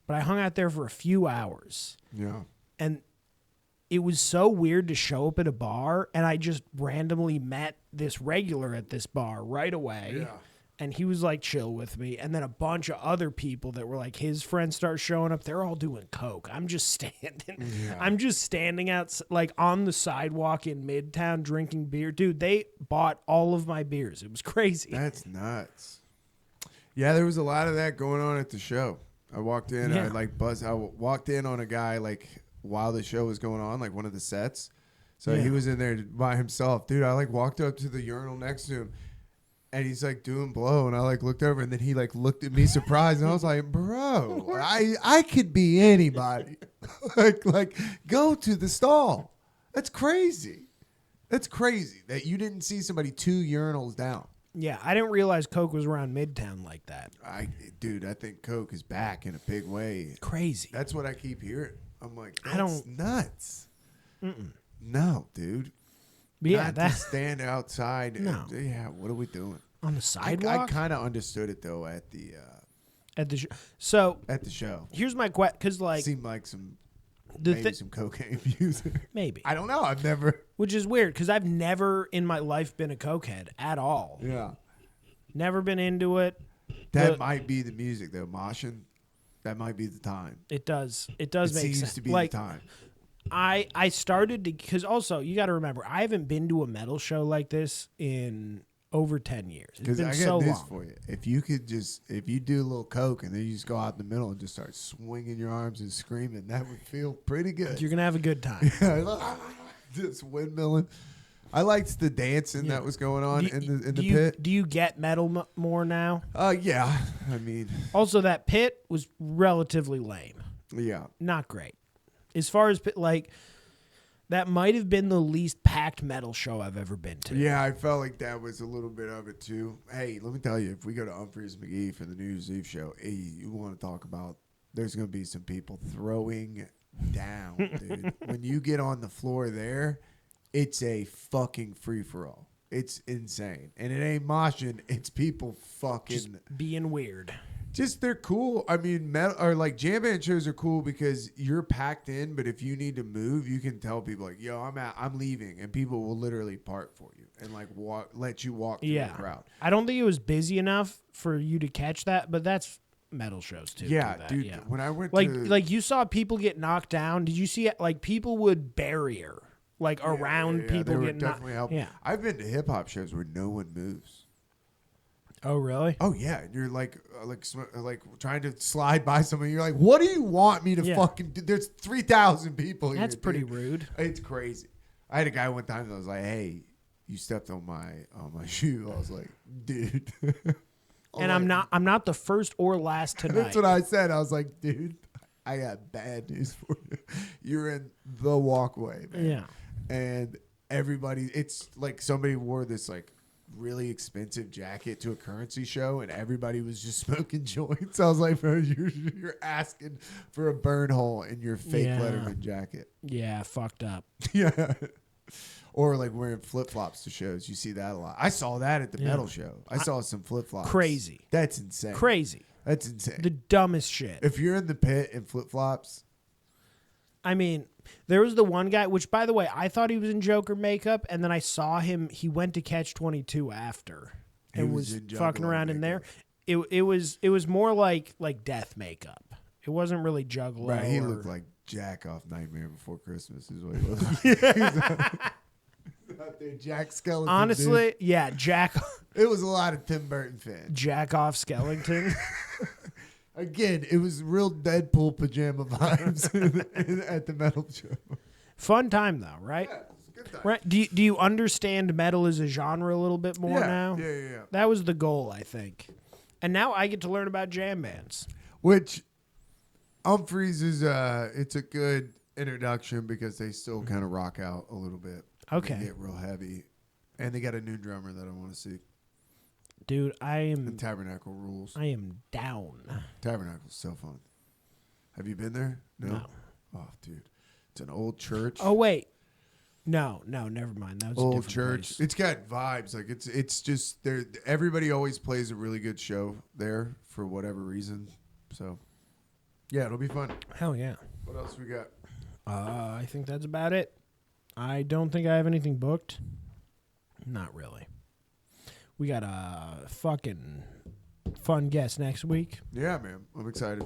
But I hung out there for a few hours. Yeah. And it was so weird to show up at a bar, and I just randomly met this regular at this bar right away. Yeah. And he was like chill with me. And then a bunch of other people that were like his friends start showing up. They're all doing coke. I'm just standing. Yeah. I'm just standing out like on the sidewalk in Midtown drinking beer. Dude, they bought all of my beers. It was crazy. That's nuts. Yeah, there was a lot of that going on at the show. I walked in, I walked in on a guy like while the show was going on, like one of the sets. So he was in there by himself. Dude, I like walked up to the urinal next to him. And he's like doing blow, and I like looked over, and then he like looked at me surprised, and I was like, "Bro, I could be anybody. like go to the stall. That's crazy. That's crazy that you didn't see somebody 2 urinals down." Yeah, I didn't realize Coke was around Midtown like that. Dude, I think Coke is back in a big way. Crazy. That's what I keep hearing. I'm like, I that's don't nuts. No, dude. But yeah, Not that to stand outside. No. Yeah, what are we doing? on the I sidewalk kind of understood it though at the So show. here's my question, because like Seemed like some the maybe some cocaine music. maybe, I don't know. I've never. which is weird because I've never in my life been a cokehead at all. Yeah. Never been into it. That might be the music though. Moshing. That might be the time. It does It make seems sense. to be like the time. I started to, because also you got to remember I haven't been to a metal show like this in over 10 years. It's Because been I got so news long. for you. If you do a little coke and then you just go out in the middle and just start swinging your arms and screaming, that would feel pretty good. You're gonna have a good time. Just windmilling. I liked the dancing that was going on in the pit. Do you get metal more now? Yeah. I mean, Also, that pit was relatively lame. yeah. Not great. As far as like, that might have been the least packed metal show I've ever been to. Yeah, I felt like that was a little bit of it too. Hey, let me tell you, if we go to Humphreys McGee for the New Year's Eve show, hey, you want to talk about, there's going to be some people throwing down, dude. When you get on the floor there, it's a fucking free-for-all. It's insane. And it ain't moshing, it's people fucking... Just being weird. Just they're cool. I mean, metal or like jam band shows are cool because you're packed in. But if you need to move, you can tell people like, "Yo, I'm leaving," and people will literally park for you and like let you walk through the crowd. I don't think it was busy enough for you to catch that, but that's metal shows too. Yeah, do that, dude. Yeah. When I went like you saw people get knocked down. Did you see it? Like people would barrier like around people they getting definitely knocked. helping. Yeah. I've been to hip hop shows where no one moves. Oh really? Oh yeah, you're like trying to slide by someone. You're like, what do you want me to fucking do? There's 3,000 people here. That's pretty dude. rude. It's crazy. I had a guy one time that was like, "Hey, you stepped on my shoe." I was like, "Dude." And I'm not the first or last tonight. That's what I said. I was like, "Dude, I got bad news for you. You're in the walkway, man." Yeah. And everybody, it's like somebody wore this like really expensive jacket to a currency show and everybody was just smoking joints. I was like, bro, you're asking for a burn hole in your fake Letterman jacket. Yeah, fucked up. Yeah. Or like wearing flip-flops to shows. You see that a lot. I saw that at the metal show. I saw some flip-flops. Crazy. That's insane. Crazy. That's insane. The dumbest shit. If you're in the pit in flip-flops. I mean, there was the one guy, which, by the way, I thought he was in Joker makeup, and then I saw him. He went to Catch 22 after and was fucking around in there. It was more like death makeup. It wasn't really Juggalo. Right, he looked like Jack off Nightmare Before Christmas is what he looked like. He was out there, Jack Skellington. Honestly, dude. yeah, Jack. It was a lot of Tim Burton fans. Jack off Skellington. Again, it was real Deadpool pajama vibes at the metal show. Fun time though, right? Yeah, it was a good time. Right? Do you understand metal as a genre a little bit more now? Yeah. That was the goal, I think. And now I get to learn about jam bands. Which Humphreys is it's a good introduction because they still kind of rock out a little bit. Okay. They get real heavy. And they got a new drummer that I want to see. Dude, And Tabernacle rules. I am down. Tabernacle's so fun. Have you been there? No. Oh, dude. It's an old church. Oh wait. No, never mind. That was a Old different church. place. It's got vibes. Like it's just there. Everybody always plays a really good show there for whatever reason. So yeah, it'll be fun. Hell yeah. What else we got? I think that's about it. I don't think I have anything booked. Not really. We got a fucking fun guest next week. Yeah, man. I'm excited.